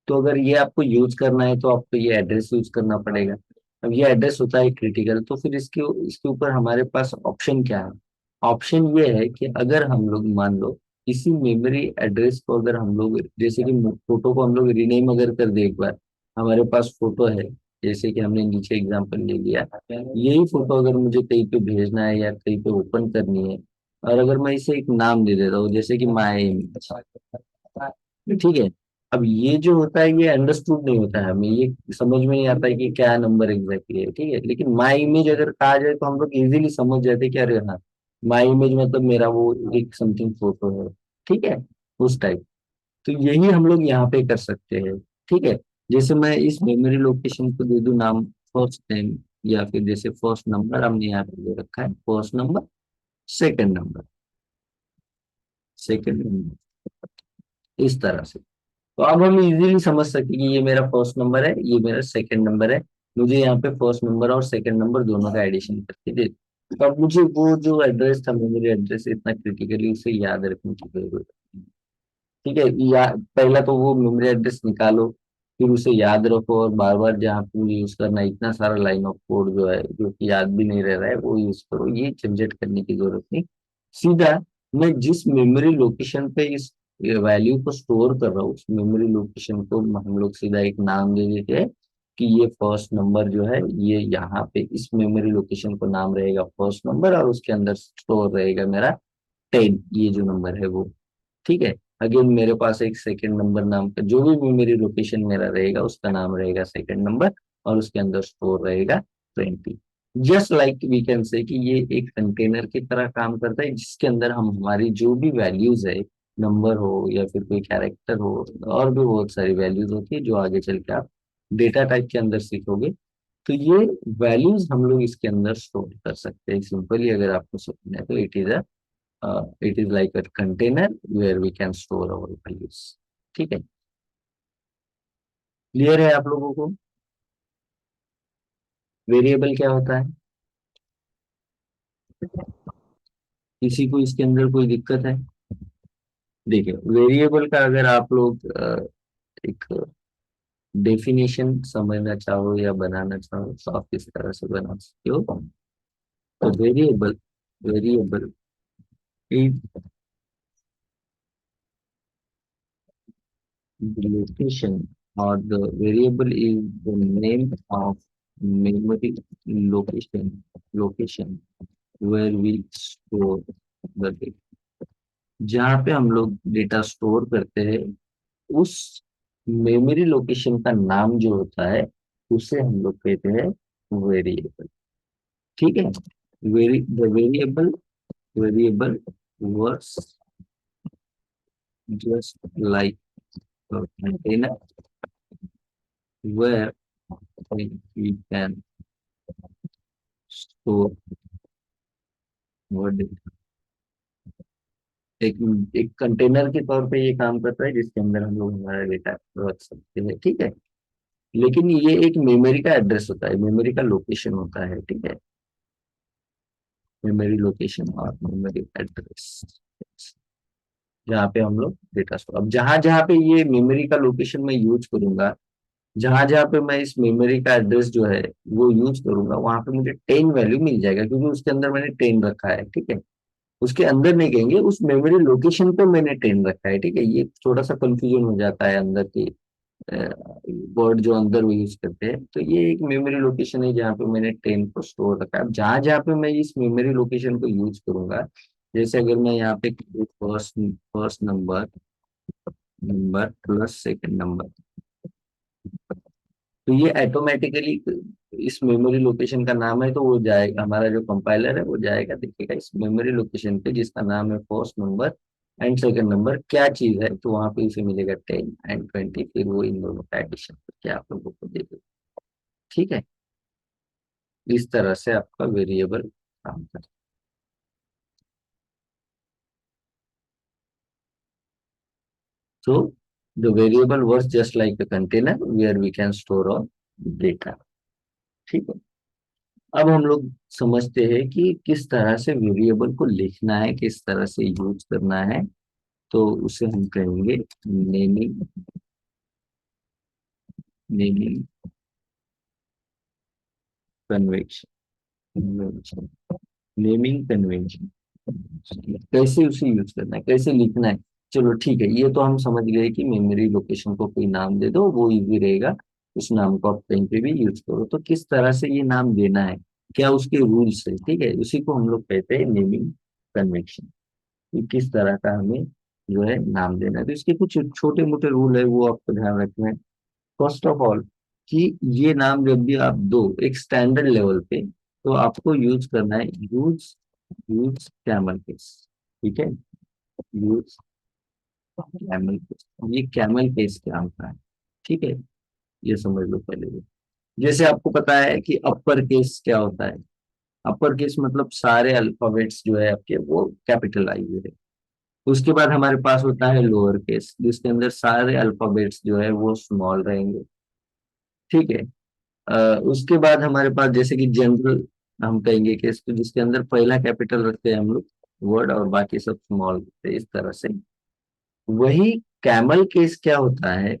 तो अगर ये आपको यूज करना है तो आपको ये एड्रेस यूज करना पड़ेगा। अब ये एड्रेस होता है क्रिटिकल, तो फिर इसके इसके ऊपर हमारे पास ऑप्शन क्या है। ऑप्शन ये है कि अगर हम लोग मान लो इसी मेमोरी एड्रेस को अगर हम लोग, जैसे कि फोटो को हम लोग रीनेम अगर कर दे एक बार, हमारे पास फोटो है, जैसे कि हमने नीचे एग्जांपल ले लिया, यही फोटो अगर मुझे कहीं पे भेजना है या कहीं पे ओपन करनी है, और अगर मैं इसे एक नाम दे देता हूँ जैसे कि माई इमेज, ठीक है। अब ये जो होता है ये अंडरस्टूड नहीं होता है, हमें ये समझ में नहीं आता है कि क्या नंबर एग्जैक्टली है, ठीक है। लेकिन माई इमेज अगर कहा जाए तो हम लोग इजीली समझ जाते हैं कि अरे हाँ, माई इमेज मतलब मेरा वो एक समथिंग फोटो है, ठीक है, उस टाइप। तो यही हम लोग यहाँ पे कर सकते हैं, ठीक है। जैसे मैं इस मेमोरी लोकेशन को दे दूं नाम फर्स्ट नेम, या फिर जैसे फर्स्ट नंबर हमने यहाँ पे दे रखा है, first number, second number, second number, इस तरह से। तो अब हम इजीली समझ सकते हैं कि ये मेरा फर्स्ट नंबर है, ये मेरा सेकंड नंबर है। मुझे यहाँ पे फर्स्ट नंबर और सेकंड नंबर दोनों का एडिशन करके दे। तो अब मुझे वो जो एड्रेस था, मेमोरी एड्रेस, इतना क्रिटिकली उसे याद रखने की जरूरत नहीं। ठीक है, या पहला तो वो मेमोरी एड्रेस निकालो, फिर उसे याद रखो, और बार बार जहाँ पे यूज करना है, इतना सारा लाइन ऑफ कोड जो है जो कि याद भी नहीं रह रहा है वो यूज करो, ये झंझट करने की जरूरत नहीं। सीधा मैं जिस मेमोरी लोकेशन पे इस वैल्यू को स्टोर कर रहा हूँ, उस मेमोरी लोकेशन को हम लोग सीधा एक नाम दे देते हैं कि ये फर्स्ट नंबर जो है, ये यहाँ पे इस मेमोरी लोकेशन को नाम रहेगा फर्स्ट नंबर, और उसके अंदर स्टोर रहेगा मेरा 10, ये जो नंबर है वो, ठीक है। अगेन मेरे पास एक सेकंड नंबर नाम का जो भी मेमोरी लोकेशन मेरा रहेगा, उसका नाम रहेगा सेकंड नंबर, और उसके अंदर स्टोर रहेगा 20। जस्ट लाइक वी कैन से कि ये एक कंटेनर की तरह काम करता है, जिसके अंदर हम हमारी जो भी वैल्यूज है, नंबर हो या फिर कोई कैरेक्टर हो, और भी बहुत सारी वैल्यूज होती है जो आगे चल के आप डेटा टाइप के अंदर सीखोगे। तो ये वैल्यूज हम लोग इसके अंदर स्टोर कर सकते हैं सिंपली, अगर आपको समझना है तो it is like a container where we can store our values, ठीक है। क्लियर है आप लोगों को वेरिएबल क्या होता है? किसी को इसके अंदर कोई दिक्कत है? देखिए, वेरिएबल का अगर आप लोग एक डेफिनेशन समझना चाहो या बनाना चाहो तो आप किस तरह से बना सकते हो। तो variable, variable is the location, or the variable is the name of memory location where we store the data. जहाँ पे हम लोग डेटा स्टोर करते हैं, उस मेमोरी लोकेशन का नाम जो होता है उसे हम लोग कहते हैं वेरिएबल। ठीक है। Variable variable works just like container where we can store word। एक एक कंटेनर के तौर पे ये काम करता है जिसके अंदर हम लोग हमारा डेटा रख सकते हैं। ठीक है। लेकिन ये एक मेमोरी का एड्रेस होता है, मेमोरी का लोकेशन होता है। ठीक है। मेमोरी लोकेशन और मेमोरी एड्रेस, जहाँ पे हम लोग डेटा स्टोर, अब जहां जहाँ पे ये मेमोरी का लोकेशन मैं यूज करूंगा, जहां जहाँ पे मैं इस मेमोरी का एड्रेस जो है वो यूज करूंगा, वहां पे मुझे 10 वैल्यू मिल जाएगा, क्योंकि उसके अंदर मैंने 10 रखा है। ठीक है। उसके अंदर नहीं कहेंगे, उस मेमोरी लोकेशन पे मैंने 10 रखा है। ठीक है। ये थोड़ा सा कंफ्यूजन हो जाता है अंदर की वर्ड जो अंदर वो यूज करते हैं। तो ये एक मेमोरी लोकेशन है जहाँ पे मैंने 10 को स्टोर रखा है। अब जहां जहाँ पे मैं इस मेमोरी लोकेशन को यूज करूंगा, जैसे अगर मैं यहाँ पे first first number number plus second number, तो ये ऑटोमेटिकली इस मेमोरी लोकेशन का नाम है, तो वो जाएगा, हमारा जो कंपाइलर है वो जाएगा देखेगा इस मेमोरी लोकेशन पे जिसका नाम है first number and second number क्या चीज है, तो वहां पे उसे मिलेगा 10 एंड 20, फिर वो इन दोनों का एडिशन करके आप लोगों को दे देगा। ठीक है। इस तरह से आपका वेरिएबल काम करता है। So the variable works just like a container where we can store our data। ठीक है। अब हम लोग समझते हैं कि किस तरह से वेरिएबल को लिखना है, किस तरह से यूज करना है। तो उसे हम कहेंगे naming, naming convention, convention, naming convention. कैसे उसे यूज करना है, कैसे लिखना है। चलो ठीक है, ये तो हम समझ गए कि मेमोरी लोकेशन को कोई नाम दे दो, वो इजी रहेगा, उस नाम को आप कहीं पे भी यूज करो। तो किस तरह से ये नाम देना है, क्या उसके रूल्स है, ठीक है, उसी को हम लोग कहते हैं नेमिंग कन्वेंशन, कि किस तरह का हमें जो है नाम देना है। तो इसके कुछ छोटे मोटे रूल है, वो आपको ध्यान रखना है। फर्स्ट ऑफ ऑल, कि ये नाम जब भी आप दो एक स्टैंडर्ड लेवल पे, तो आपको यूज करना है यूज यूज कैमल केस। ठीक है। यूज कैमल केस, ये कैमल केस क्या होता है, ठीक है, ये समझ लो पहले ये। जैसे आपको पता है कि अपर केस क्या होता है। अपर केस मतलब सारे अल्फाबेट्स जो है आपके वो कैपिटलाइज है। उसके बाद हमारे पास होता है लोअर केस, जिसके अंदर सारे अल्फाबेट्स जो है वो स्मॉल रहेंगे। ठीक है। उसके बाद हमारे पास जैसे कि जनरल हम कहेंगे केस, तो जिसके अंदर पहला कैपिटल रखते हैं हम लोग वर्ड, और बाकी सब स्मॉल रखते हैं, इस तरह से। वही कैमल केस क्या होता है,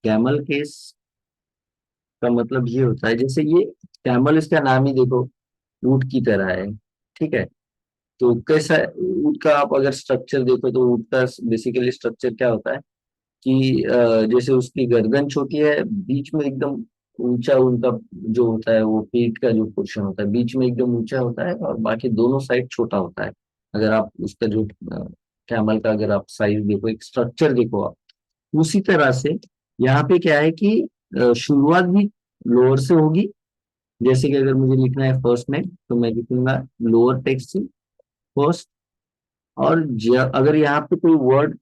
कैमल केस का मतलब ये होता है, जैसे ये कैमल, इसका नाम ही देखो ऊंट की तरह है। ठीक है। तो कैसा ऊंट का आप अगर स्ट्रक्चर देखो, तो ऊंट का बेसिकली स्ट्रक्चर क्या होता है कि जैसे उसकी गर्दन छोटी है, बीच में एकदम ऊंचा उनका जो होता है, वो पीठ का जो पोर्शन होता है बीच में एकदम ऊंचा होता है, और बाकी दोनों साइड छोटा होता है। अगर आप उसका जो कैमल का अगर आप साइज देखो, एक स्ट्रक्चर देखो आप, उसी तरह से यहाँ पे क्या है कि शुरुआत भी लोअर से होगी। जैसे कि अगर मुझे लिखना है फर्स्ट नेम, तो मैं लिखूंगा लोअर टेक्स्ट से फर्स्ट। और अगर यहाँ पे कोई वर्ड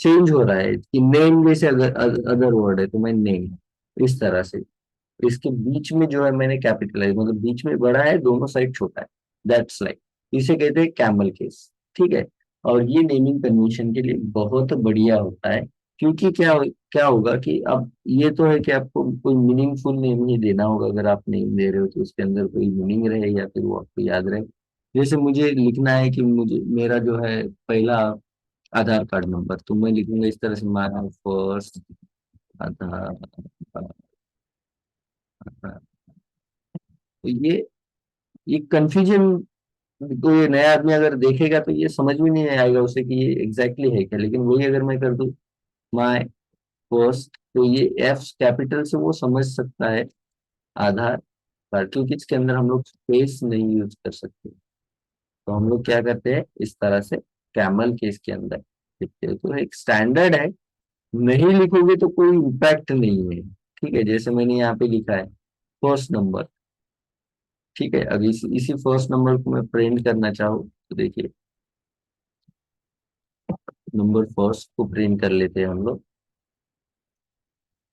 चेंज हो रहा है कि नेम, जैसे अगर अदर वर्ड है तो मैं नेम, इस तरह से इसके बीच में जो है मैंने कैपिटलाइज, मतलब बीच में बड़ा है, दोनों साइड छोटा है, दैट्स लाइक, इसे कहते हैं कैमल केस। ठीक है। और ये नेमिंग कन्वेंशन के लिए बहुत बढ़िया होता है, क्योंकि क्या होगा कि अब ये तो है कि आपको कोई मीनिंगफुल नेम ही देना होगा। अगर आप नेम दे रहे हो तो उसके अंदर कोई मीनिंग रहे, या फिर वो आपको याद रहे। जैसे मुझे लिखना है कि मुझे मेरा जो है पहला आधार कार्ड नंबर, तो मैं लिखूंगा इस तरह से, माय फर्स्ट आधार कार्ड। तो ये कंफ्यूजन, तो ये नया आदमी अगर देखेगा तो ये समझ में नहीं आएगा उसे कि ये एग्जैक्टली है क्या। लेकिन वही अगर मैं कर दूं माय फर्स्ट, तो ये एफ कैपिटल से वो समझ सकता है आधार कार्ड, क्योंकि इसके अंदर हम लोग स्पेस नहीं यूज कर सकते। तो हम लोग क्या करते हैं इस तरह से कैमल केस के अंदर लिखते हो तो एक स्टैंडर्ड है, नहीं लिखोगे तो कोई इम्पैक्ट नहीं है। ठीक है, जैसे मैंने यहाँ पे लिखा है फर्स्ट नंबर। ठीक है, अब इसी फर्स्ट नंबर को मैं प्रिंट करना चाहूँ तो देखिए, नंबर फर्स्ट को प्रिंट कर लेते हैं हम लोग।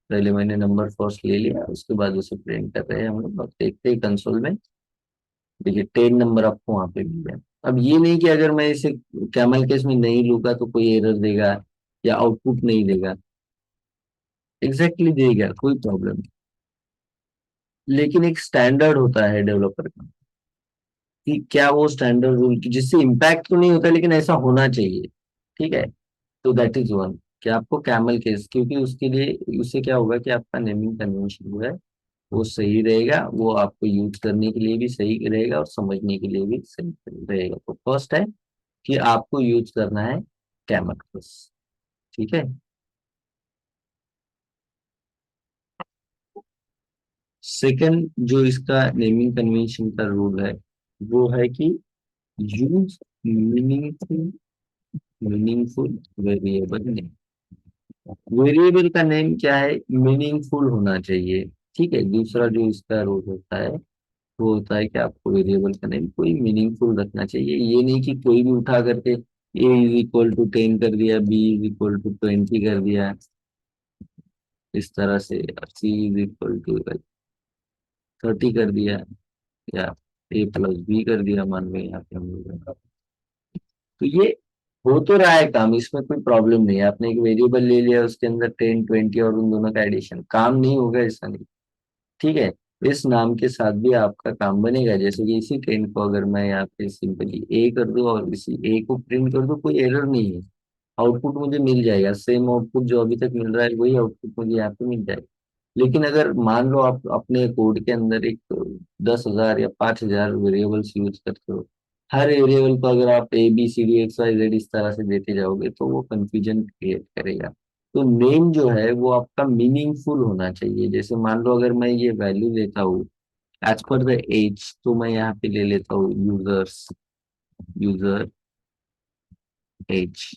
पहले मैंने नंबर फर्स्ट ले लिया, उसके बाद उसे प्रिंट कर रहे हैं हम लोग, और देखते हैं कंसोल में। देखिए 10 नंबर आपको वहां पे मिल गया। अब ये नहीं कि अगर मैं इसे कैमल केस में नहीं लूंगा तो कोई एरर देगा या आउटपुट नहीं देगा, एग्जैक्टली देगा, कोई प्रॉब्लम नहीं। लेकिन एक स्टैंडर्ड होता है डेवलपर का, कि क्या वो स्टैंडर्ड रूल की जिससे इम्पैक्ट तो नहीं होता लेकिन ऐसा होना चाहिए। ठीक है, तो दैट इज वन, कि आपको कैमल केस, क्योंकि उसके लिए उससे क्या होगा कि आपका नेमिंग कन्वेंशन जो है वो सही रहेगा, वो आपको यूज करने के लिए भी सही रहेगा और समझने के लिए भी सही रहेगा। तो फर्स्ट है कि आपको यूज करना है कैमल केस। ठीक है, सेकंड जो इसका नेमिंग कन्वेंशन का रूल है वो है कि use meaningful meaningful variable name. Variable का नेम क्या है, मीनिंगफुल होना चाहिए। ठीक है, दूसरा जो इसका रूल होता है वो होता है कि आपको वेरिएबल का नेम कोई मीनिंगफुल रखना चाहिए। ये नहीं कि कोई भी उठा करके ए इज इक्वल टू 10 कर दिया, बी इज इक्वल टू 20 कर दिया, इस तरह से सी इज इक्वल टू 30 कर दिया, या ए प्लस बी कर दिया, मान लो यहाँ पे हम लोग। तो ये हो तो रहा है काम, इसमें कोई प्रॉब्लम नहीं है। आपने एक वेरिएबल ले लिया, उसके अंदर 10 20 और उन दोनों का एडिशन, काम नहीं होगा ऐसा नहीं। ठीक है, इस नाम के साथ भी आपका काम बनेगा। जैसे कि इसी 10 को अगर मैं यहाँ पे सिंपली ए कर दूं और इसी ए को प्रिंट कर दूं, कोई एरर नहीं है, आउटपुट मुझे मिल जाएगा। सेम आउटपुट जो अभी तक मिल रहा है वही आउटपुट मुझे यहाँ पे मिल जाएगा। लेकिन अगर मान लो आप अपने कोड के अंदर एक 10,000 या 5,000 वेरिएबल्स यूज करते हो, हर वेरिएबल को अगर आप A B C D X Y Z इस तरह से देते जाओगे तो वो कंफ्यूजन क्रिएट करेगा। तो नेम जो है वो आपका मीनिंगफुल होना चाहिए। जैसे मान लो अगर मैं ये वैल्यू लेता हूँ एज पर द एज, तो मैं यहाँ पे ले लेता हूँ यूजर्स, यूजर एज,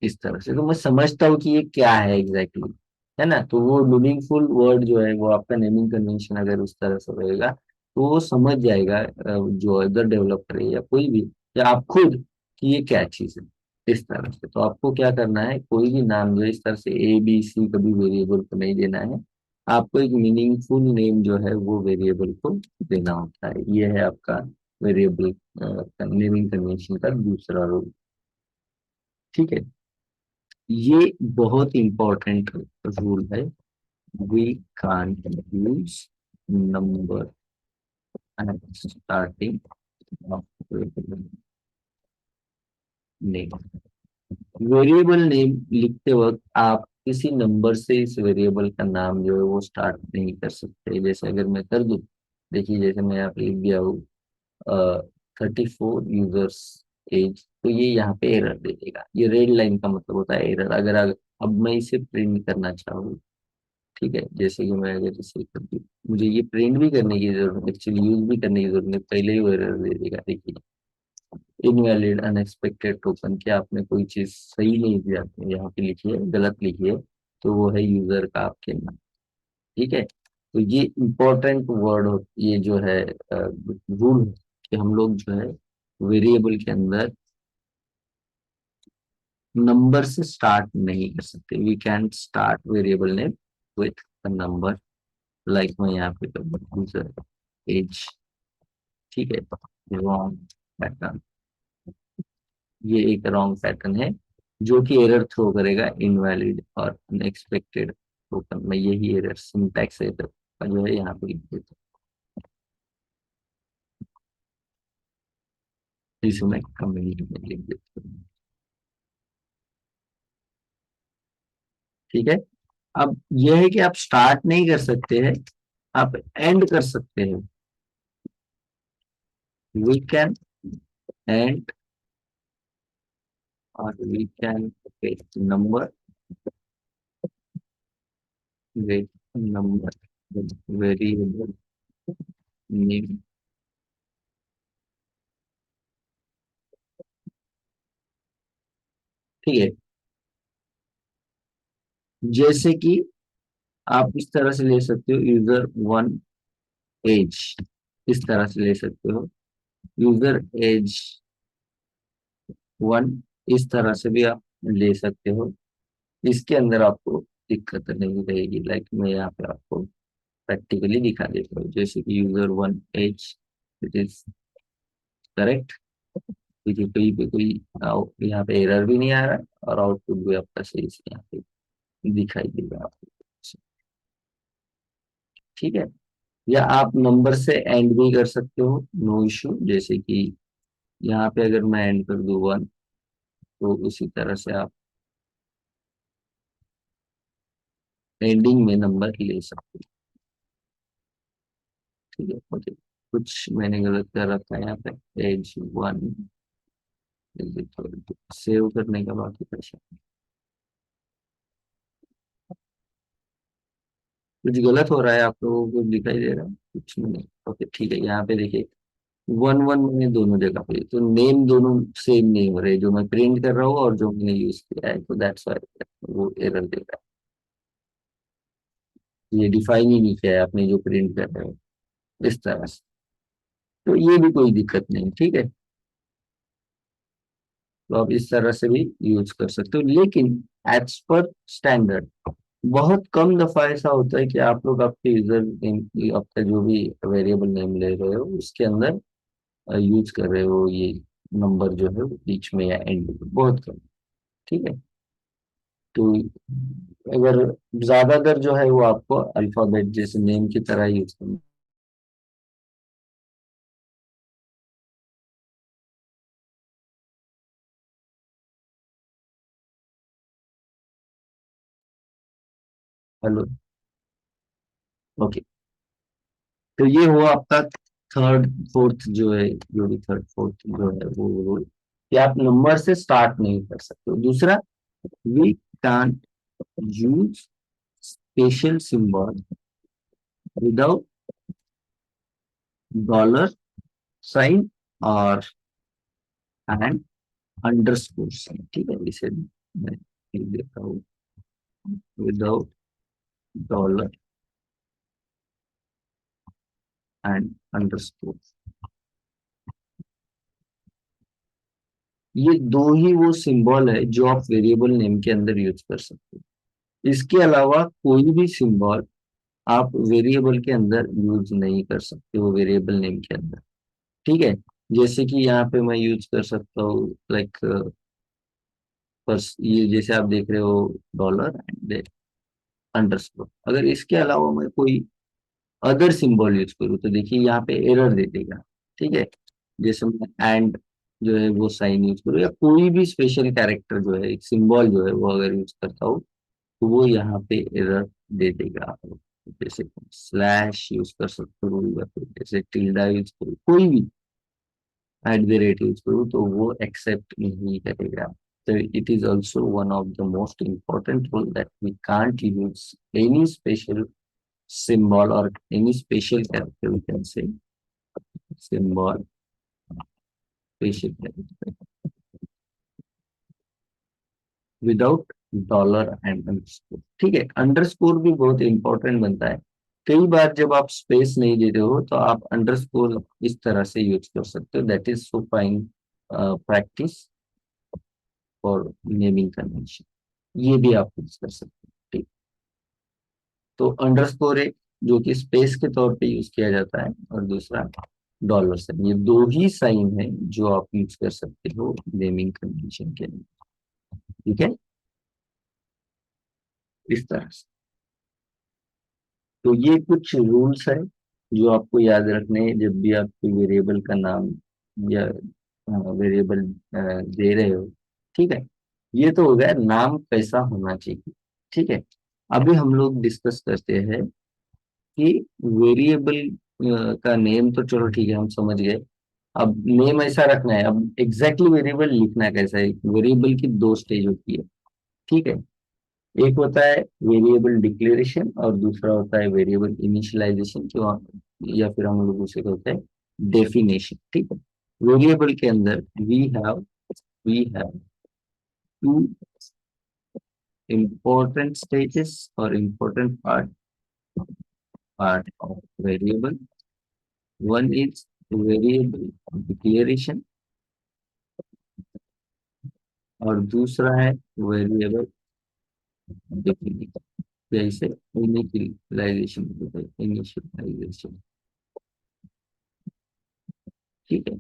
इस तरह से, तो मैं समझता हूँ कि ये क्या है एग्जैक्टली exactly, है ना। तो वो मीनिंगफुल वर्ड जो है वो आपका नेमिंग कन्वेंशन अगर उस तरह से रहेगा तो वो समझ जाएगा जो अदर डेवलपर है या कोई भी, या आप खुद, कि ये क्या चीज है, इस तरह से। तो आपको क्या करना है, कोई भी नाम जो है इस तरह से ए बी सी कभी वेरिएबल को नहीं देना है। आपको एक मीनिंगफुल नेम जो है वो वेरिएबल को देना होता है। ये है आपका वेरिएबल नेमिंग कन्वेंशन का दूसरा रूल। ठीक है, ये बहुत इंपॉर्टेंट रूल है। We can't use number at starting of variable name। Variable name लिखते वक्त आप किसी नंबर से इस वेरिएबल का नाम जो है वो स्टार्ट नहीं कर सकते। जैसे अगर मैं कर दूं, देखिए जैसे मैं यहाँ पे लिख दिया हूँ 34 यूजर्स एज, तो ये यहाँ पे एरर दे देगा। ये रेड लाइन का मतलब होता है एरर। अगर अब मैं इसे प्रिंट करना चाहूँ, ठीक है, जैसे कि मैं अगर इसे कर दूं, मुझे ये प्रिंट भी करने की जरूरत, एक्चुअली यूज भी करने की जरूरत नहीं, पहले ही वो एरर दे देगा। देखिए इनवैलिड अनएक्सपेक्टेड टोकन, क्या आपने कोई चीज सही नहीं दिया, यहाँ पे लिखिए गलत लिखिए, तो वो है यूजर का आपके नाम। ठीक है, तो ये इंपॉर्टेंट वर्ड हो, ये जो है रूल, कि हम लोग जो है वेरिएबल के अंदर नंबर से स्टार्ट नहीं कर सकते। We can start variable name with number, like मैं यहाँ पे यूजर एज। ठीक है, रॉन्ग पैटर्न, ये एक रॉन्ग पैटर्न है जो कि एरर थ्रो करेगा, इनवैलिड और अनएक्सपेक्टेड टोकन। मैं यही एरर सिंटैक्स एरर का जो है यहाँ पे लिख देता हूँ, इसे मैं कमेंट में लिख देता हूँ। ठीक है, अब यह है कि आप स्टार्ट नहीं कर सकते हैं, आप एंड कर सकते हैं। वी कैन एंड, और we can number with number variable name. ठीक है। जैसे कि आप इस तरह से ले सकते हो, यूजर वन एज, इस तरह से ले सकते हो, यूजर एज वन, इस तरह से भी आप ले सकते हो। इसके अंदर आपको दिक्कत नहीं रहेगी। लाइक मैं यहाँ पे आपको प्रैक्टिकली दिखा देता हूँ, जैसे कि user one age, it is correct. देखिए कोई भी कोई यहाँ पे एरर भी नहीं आ रहा, और आउटपुट भी आपका सही से यहाँ पे दिखाई देगा आपको। ठीक है। या आप नंबर से एंड भी कर सकते हो, नो इशू। जैसे कि यहाँ पे अगर मैं एंड कर दूं वन, तो उसी तरह से आप एंडिंग में नंबर ले सकते हो। ठीक है, ओके। कुछ मैंने गलत कर रखा है यहाँ पे, age one is equal to, save करने का बाकी पैसा। कुछ गलत हो रहा है आप लोगों को, दिखाई दे रहा है कुछ नहीं? ओके ठीक है। यहाँ पे देखिए वन वन मैंने दोनों जगह पे, तो नेम दोनों सेम नहीं हो रहे, जो मैं प्रिंट कर रहा हूँ और जो मैंने यूज किया है, तो दैट्स व्हाई वो एरर दे रहा है। ये डिफाइन ही नहीं किया है आपने जो प्रिंट कर रहे हो, इस तरह से। तो ये भी कोई दिक्कत नहीं, ठीक है। तो आप इस तरह से भी यूज कर सकते हो, लेकिन एज पर स्टैंडर्ड बहुत कम दफा ऐसा होता है कि आप लोग आपके यूजर नेम, आपका जो भी वेरिएबल नेम ले रहे हो उसके अंदर यूज कर रहे हो ये नंबर जो है वो बीच में या एंड में, बहुत कम। ठीक है। तो अगर ज्यादातर जो है वो आपको अल्फाबेट जैसे नेम की तरह यूज करना। हेलो। ओके। तो ये हुआ आपका थर्ड फोर्थ जो है, जो भी थर्ड फोर्थ जो है वो रूल, कि आप नंबर से स्टार्ट नहीं कर सकते हो। दूसरा, we can't use special symbol without dollar sign और एंड अंडरस्कोर साइन। ठीक है, इसे मैं लिख देता हूँ, विदाउट डॉलर एंड अंडरस्कोर। ये दो ही वो सिंबल है जो आप वेरिएबल नेम के अंदर यूज कर सकते हो। इसके अलावा कोई भी सिंबल आप वेरिएबल के अंदर यूज नहीं कर सकते हो, वेरिएबल नेम के अंदर। ठीक है। जैसे कि यहाँ पे मैं यूज कर सकता हूँ, लाइक बस ये जैसे आप देख रहे हो, डॉलर एंड अंडरस्कोर। अगर इसके अलावा मैं कोई अदर सिंबल यूज करूँ, तो देखिए यहाँ पे एरर दे देगा। ठीक है। जैसे मैं एंड जो है वो साइन यूज करूँ, या कोई भी स्पेशल कैरेक्टर जो है, एक सिंबल जो है वो अगर यूज करता हूँ, तो वो यहाँ पे एरर दे देगा आपको। जैसे स्लैश यूज कर सकते हो, या फिर जैसे टिल्डा यूज करो, कोई भी एट द रेट यूज करूँ, तो वो एक्सेप्ट नहीं करेगा। So it is also one of the most important rule that we can't use any special symbol or any special character, we can say symbol, special character without dollar and underscore. ठीक है। Underscore भी बहुत important बनता है। कई बार जब आप space नहीं देते हो, तो आप अंडरस्कोर इस तरह से यूज कर सकते हो, that is so fine practice for naming convention. ये भी आप यूज कर सकते हो। ठीक। तो अंडरस्कोर एक जो कि स्पेस के तौर पे यूज किया जाता है, और दूसरा डॉलर साइन, ये दो ही साइन है जो आप यूज कर सकते हो नेमिंग कन्वेंशन के लिए। ठीक है, इस तरह से। तो ये कुछ रूल्स है जो आपको याद रखने हैं जब भी आप कोई वेरिएबल का नाम या वेरिएबल दे रहे हो। ठीक है। ये तो हो गया नाम कैसा होना चाहिए। ठीक है। अभी हम लोग डिस्कस करते हैं कि वेरिएबल का नेम तो चलो ठीक है, हम समझ गए। अब नेम ऐसा रखना है, अब एग्जैक्टली वेरिएबल लिखना कैसा है। वेरिएबल की दो स्टेज होती है। ठीक है। एक होता है वेरिएबल डिक्लेरेशन, और दूसरा होता है वेरिएबल इनिशियलाइजेशन, जो या फिर हम लोग उसे कहते हैं डेफिनेशन। ठीक है। वेरिएबल के अंदर we have two important stages or important part of variable. One is variable declaration और दूसरा है वेरिएबल डेफिनेशन, जैसे इनिशियलाइजेशन। ठीक है,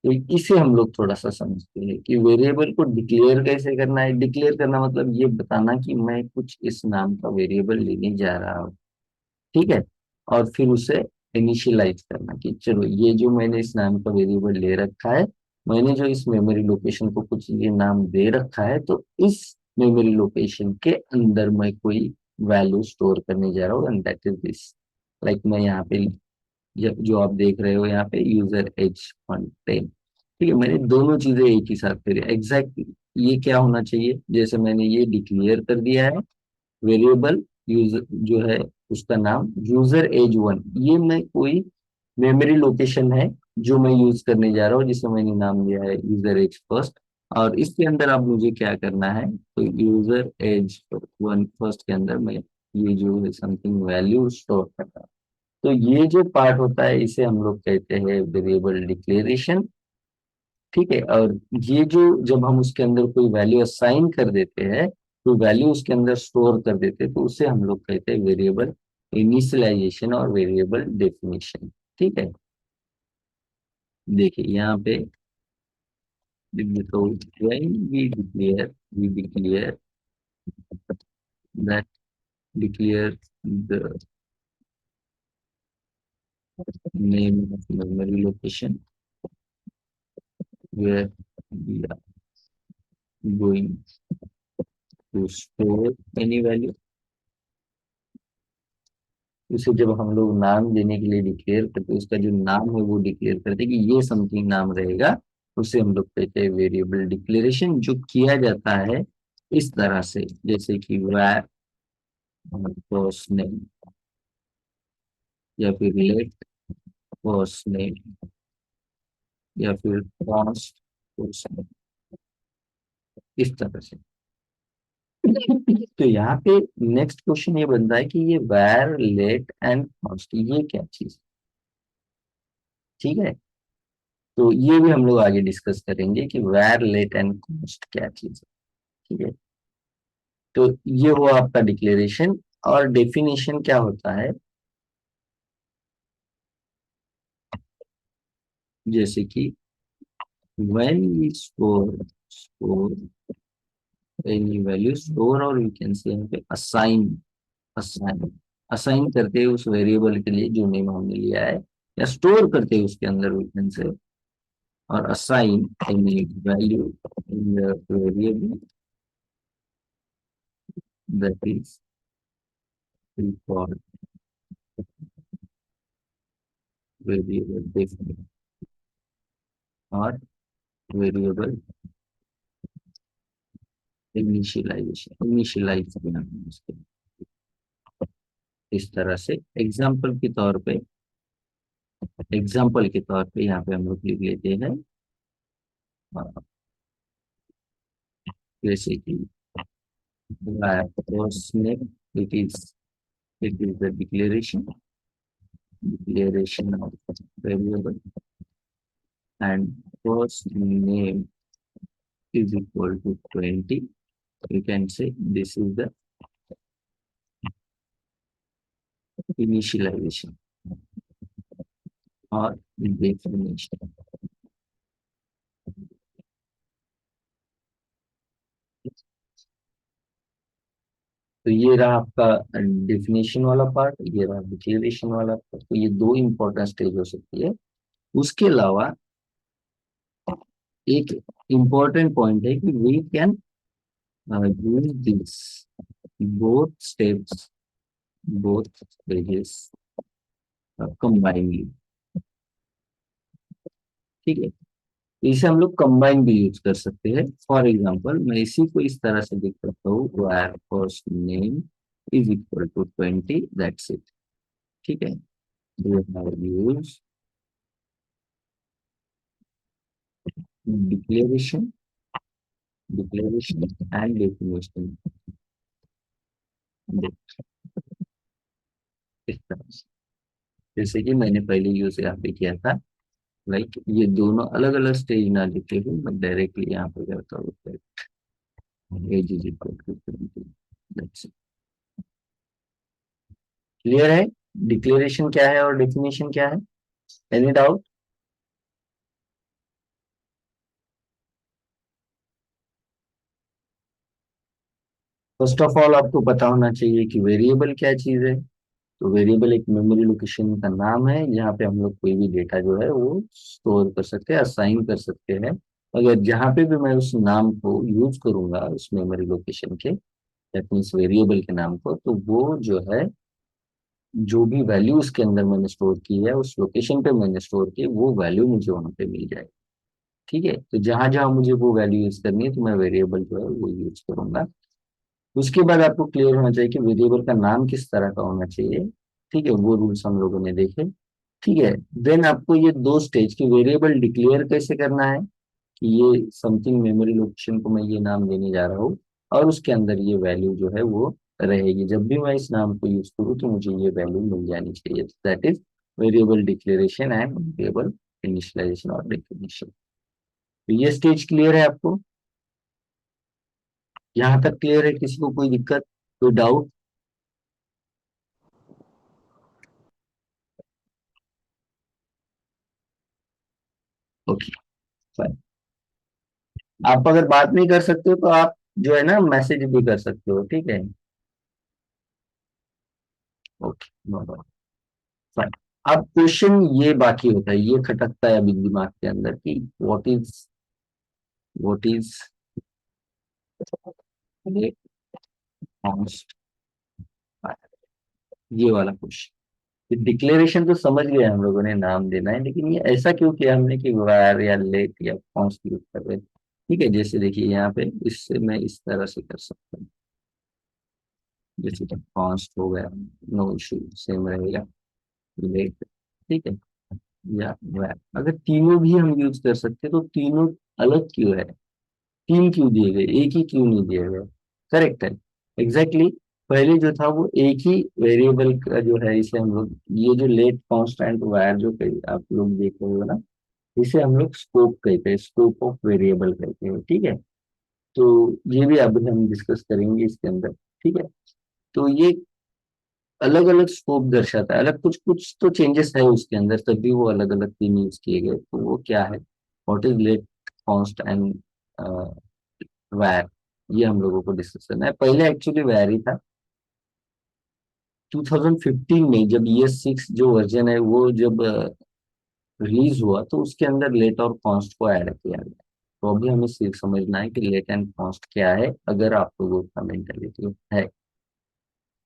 तो इसे हम लोग थोड़ा सा समझते हैं कि वेरिएबल को डिक्लेयर कैसे करना है। डिक्लेयर करना मतलब ये बताना कि मैं कुछ इस नाम का वेरिएबल लेने जा रहा हूँ। ठीक है, और फिर उसे इनिशियलाइज करना कि चलो ये जो मैंने इस नाम का वेरिएबल ले रखा है, मैंने जो इस मेमोरी लोकेशन को कुछ ये नाम दे रखा है, तो इस मेमोरी लोकेशन के अंदर मैं कोई वैल्यू स्टोर करने जा रहा हूँ, and that is this. Like मैं यहाँ पे जो आप देख रहे हो यहाँ पे यूजर एज 10। ठीक है, मैंने दोनों चीजें एक ही साथ करी एग्जैक्टली। ये क्या होना चाहिए, जैसे मैंने ये डिक्लेयर कर दिया है वेरिएबल यूजर जो है उसका नाम यूजर एज 1, ये मैं कोई मेमोरी लोकेशन है जो मैं यूज करने जा रहा हूँ, जिसे मैंने नाम दिया है यूजर एज फर्स्ट। और इसके अंदर अब मुझे क्या करना है, तो यूजर एज 1 फर्स्ट के अंदर मैं ये जो है समथिंग वैल्यू स्टोर करना है। तो ये जो पार्ट होता है इसे हम लोग कहते हैं वेरिएबल डिक्लेरेशन। ठीक है, और ये जो जब हम उसके अंदर कोई वैल्यू असाइन कर देते हैं, कोई वैल्यू उसके अंदर स्टोर कर देते हैं, तो उसे हम लोग कहते हैं वेरिएबल इनिशियलाइजेशन और वेरिएबल डेफिनेशन। ठीक है, देखिए यहाँ पे लिख देता हूँ, when we declare that declare the name of memory location where we are going to store any value। उसे जब हम लोग नाम देने के लिए डिक्लेयर करते हैं, उसका जो नाम है वो डिक्लेयर करते हैं कि ये समथिंग नाम रहेगा, उसे हम लोग कहते हैं वेरिएबल डिक्लेरेशन। जो किया जाता है इस तरह से, जैसे कि var फर्स्ट नेम या फिर लेट फर्स्ट नेम या फिर कॉन्स्ट फर्स्ट नेम, इस तरह से। तो यहाँ पे नेक्स्ट क्वेश्चन ये बनता है कि ये var लेट एंड कॉन्स्ट ये क्या चीज। ठीक है, तो ये भी हम लोग आगे डिस्कस करेंगे कि वैर लेट एंड कॉस्ट क्या चीज है। ठीक है, तो ये वो आपका डिक्लेरेशन। और डेफिनेशन क्या होता है, जैसे कि when we store any value, store और we can say यहाँ पे असाइन असाइन करते हैं उस वेरिएबल के लिए जो नेम हमने लिया है, या स्टोर करते हैं उसके अंदर we can say, और assign any value in the variable that is called variable definition और वेरिएबल इनिशियलाइज करना है उसके। इस तरह से एग्जाम्पल के तौर पे यहाँ पे हम लोग लिख लेते हैं, अ, जैसे कि first name, it is the declaration of variable, and first name is equal to 20। You can say this is the initialization or definition। तो ये रहा आपका डेफिनेशन वाला पार्ट, ये रहा डिक्लेरेशन वाला पार्ट। तो ये दो इंपॉर्टेंट स्टेज हो सकती है। उसके अलावा एक इम्पोर्टेंट पॉइंट है कि we can use this both steps both stages combinely. ठीक है, इसे हम लोग कंबाइन भी यूज कर सकते हैं। फॉर एग्जांपल मैं इसी को इस तरह से लिख सकता हूँ, var first name is equal to 20, that's it. ठीक है, we have use declaration declaration and definition, इस तरह से, जैसे कि मैंने पहले यूज यहाँ पे किया था। लाइक ये दोनों अलग अलग स्टेज ना लिखे हुए मैं डायरेक्टली यहाँ पे करता हूँ, age is equal to 20। Clear है डिक्लेरेशन क्या है और डेफिनेशन क्या है? Any doubt? First of all आपको पता होना चाहिए कि वेरिएबल क्या चीज है। तो वेरिएबल एक मेमोरी लोकेशन का नाम है जहाँ पे हम लोग कोई भी डेटा जो है वो स्टोर कर सकते हैं, असाइन कर सकते हैं। अगर जहाँ पे भी मैं उस नाम को यूज करूंगा उस मेमोरी लोकेशन के, दैट मीन्स वेरिएबल के नाम को, तो वो जो है जो भी वैल्यू उसके अंदर मैंने स्टोर की है उस लोकेशन पे मैंने स्टोर की वो वैल्यू मुझे वहां पे मिल जाएगी। ठीक है, तो जहां जहां मुझे वो वैल्यू यूज करनी है तो मैं वेरिएबल जो है वो यूज करूंगा। उसके बाद आपको क्लियर होना चाहिए कि वेरिएबल का नाम किस तरह का होना चाहिए। ठीक है, वो रूल्स हम लोगों ने देखे। ठीक है, देन आपको ये दो स्टेज की वेरिएबल डिक्लेयर कैसे करना है कि ये समथिंग मेमोरी लोकेशन को मैं ये नाम देने जा रहा हूँ और उसके अंदर ये वैल्यू जो है वो रहेगी, जब भी मैं इस नाम को यूज करूँ तो मुझे ये वैल्यू मिल जानी चाहिए। That is variable declaration and variable initialization और डेफिनेशन। तो ये स्टेज क्लियर है आपको? यहाँ तक क्लियर है? किसी को कोई दिक्कत, कोई डाउट? Okay, fine. आप अगर बात नहीं कर सकते हो तो आप जो है ना मैसेज भी कर सकते हो, ठीक है? Okay, no problem, fine. अब क्वेश्चन ये बाकी होता है, ये खटकता है अभी दिमाग के अंदर कि व्हाट इज कॉन्स्ट, ये वाला क्वेश्चन। डिक्लेरेशन तो समझ गए हम लोगों ने, नाम देना है, लेकिन ये ऐसा क्यों किया हमने कि वार या लेट या कॉन्स्ट यूज कर रहे हैं? ठीक है, जैसे देखिए यहाँ पे इससे मैं इस तरह से कर सकता हूँ, जैसे कॉन्स्ट हो गया, नो इशू, सेम रहेगा, लेट, ठीक है, या वैर। अगर तीनों भी हम यूज कर सकते हैं तो तीनों अलग क्यों है? तीन क्यों दिए गए, एक ही क्यों नहीं दिए गए? करेक्ट है, एग्जैक्टली exactly। पहले जो था वो एक ही वेरिएबल का जो है, इसे हम लोग ये जो लेट कांस्टेंट वायर जो कही आप लोग देख रहे हो ना, इसे हम लोग स्कोप कहते हैं, स्कोप ऑफ वेरिएबल कहते हैं, ठीक है? तो ये भी अभी हम डिस्कस करेंगे इसके अंदर, ठीक है? तो ये अलग अलग स्कोप दर्शाता है, अलग कुछ कुछ तो चेंजेस है उसके अंदर, तभी वो अलग अलग तीन यूज किए गए। तो वो क्या है, what is let const and var, ये हम लोगों को डिस्कस करना है। पहले एक्चुअली वायर ही था। 2015 में जब ES6 जो वर्जन है वो जब रिलीज हुआ तो उसके अंदर लेट और कॉन्स्ट को ऐड किया गया। तो अभी हमें सिर्फ समझना है कि लेट एंड कॉन्स्ट क्या है, अगर आप लोगों का मेंटेलिटी है।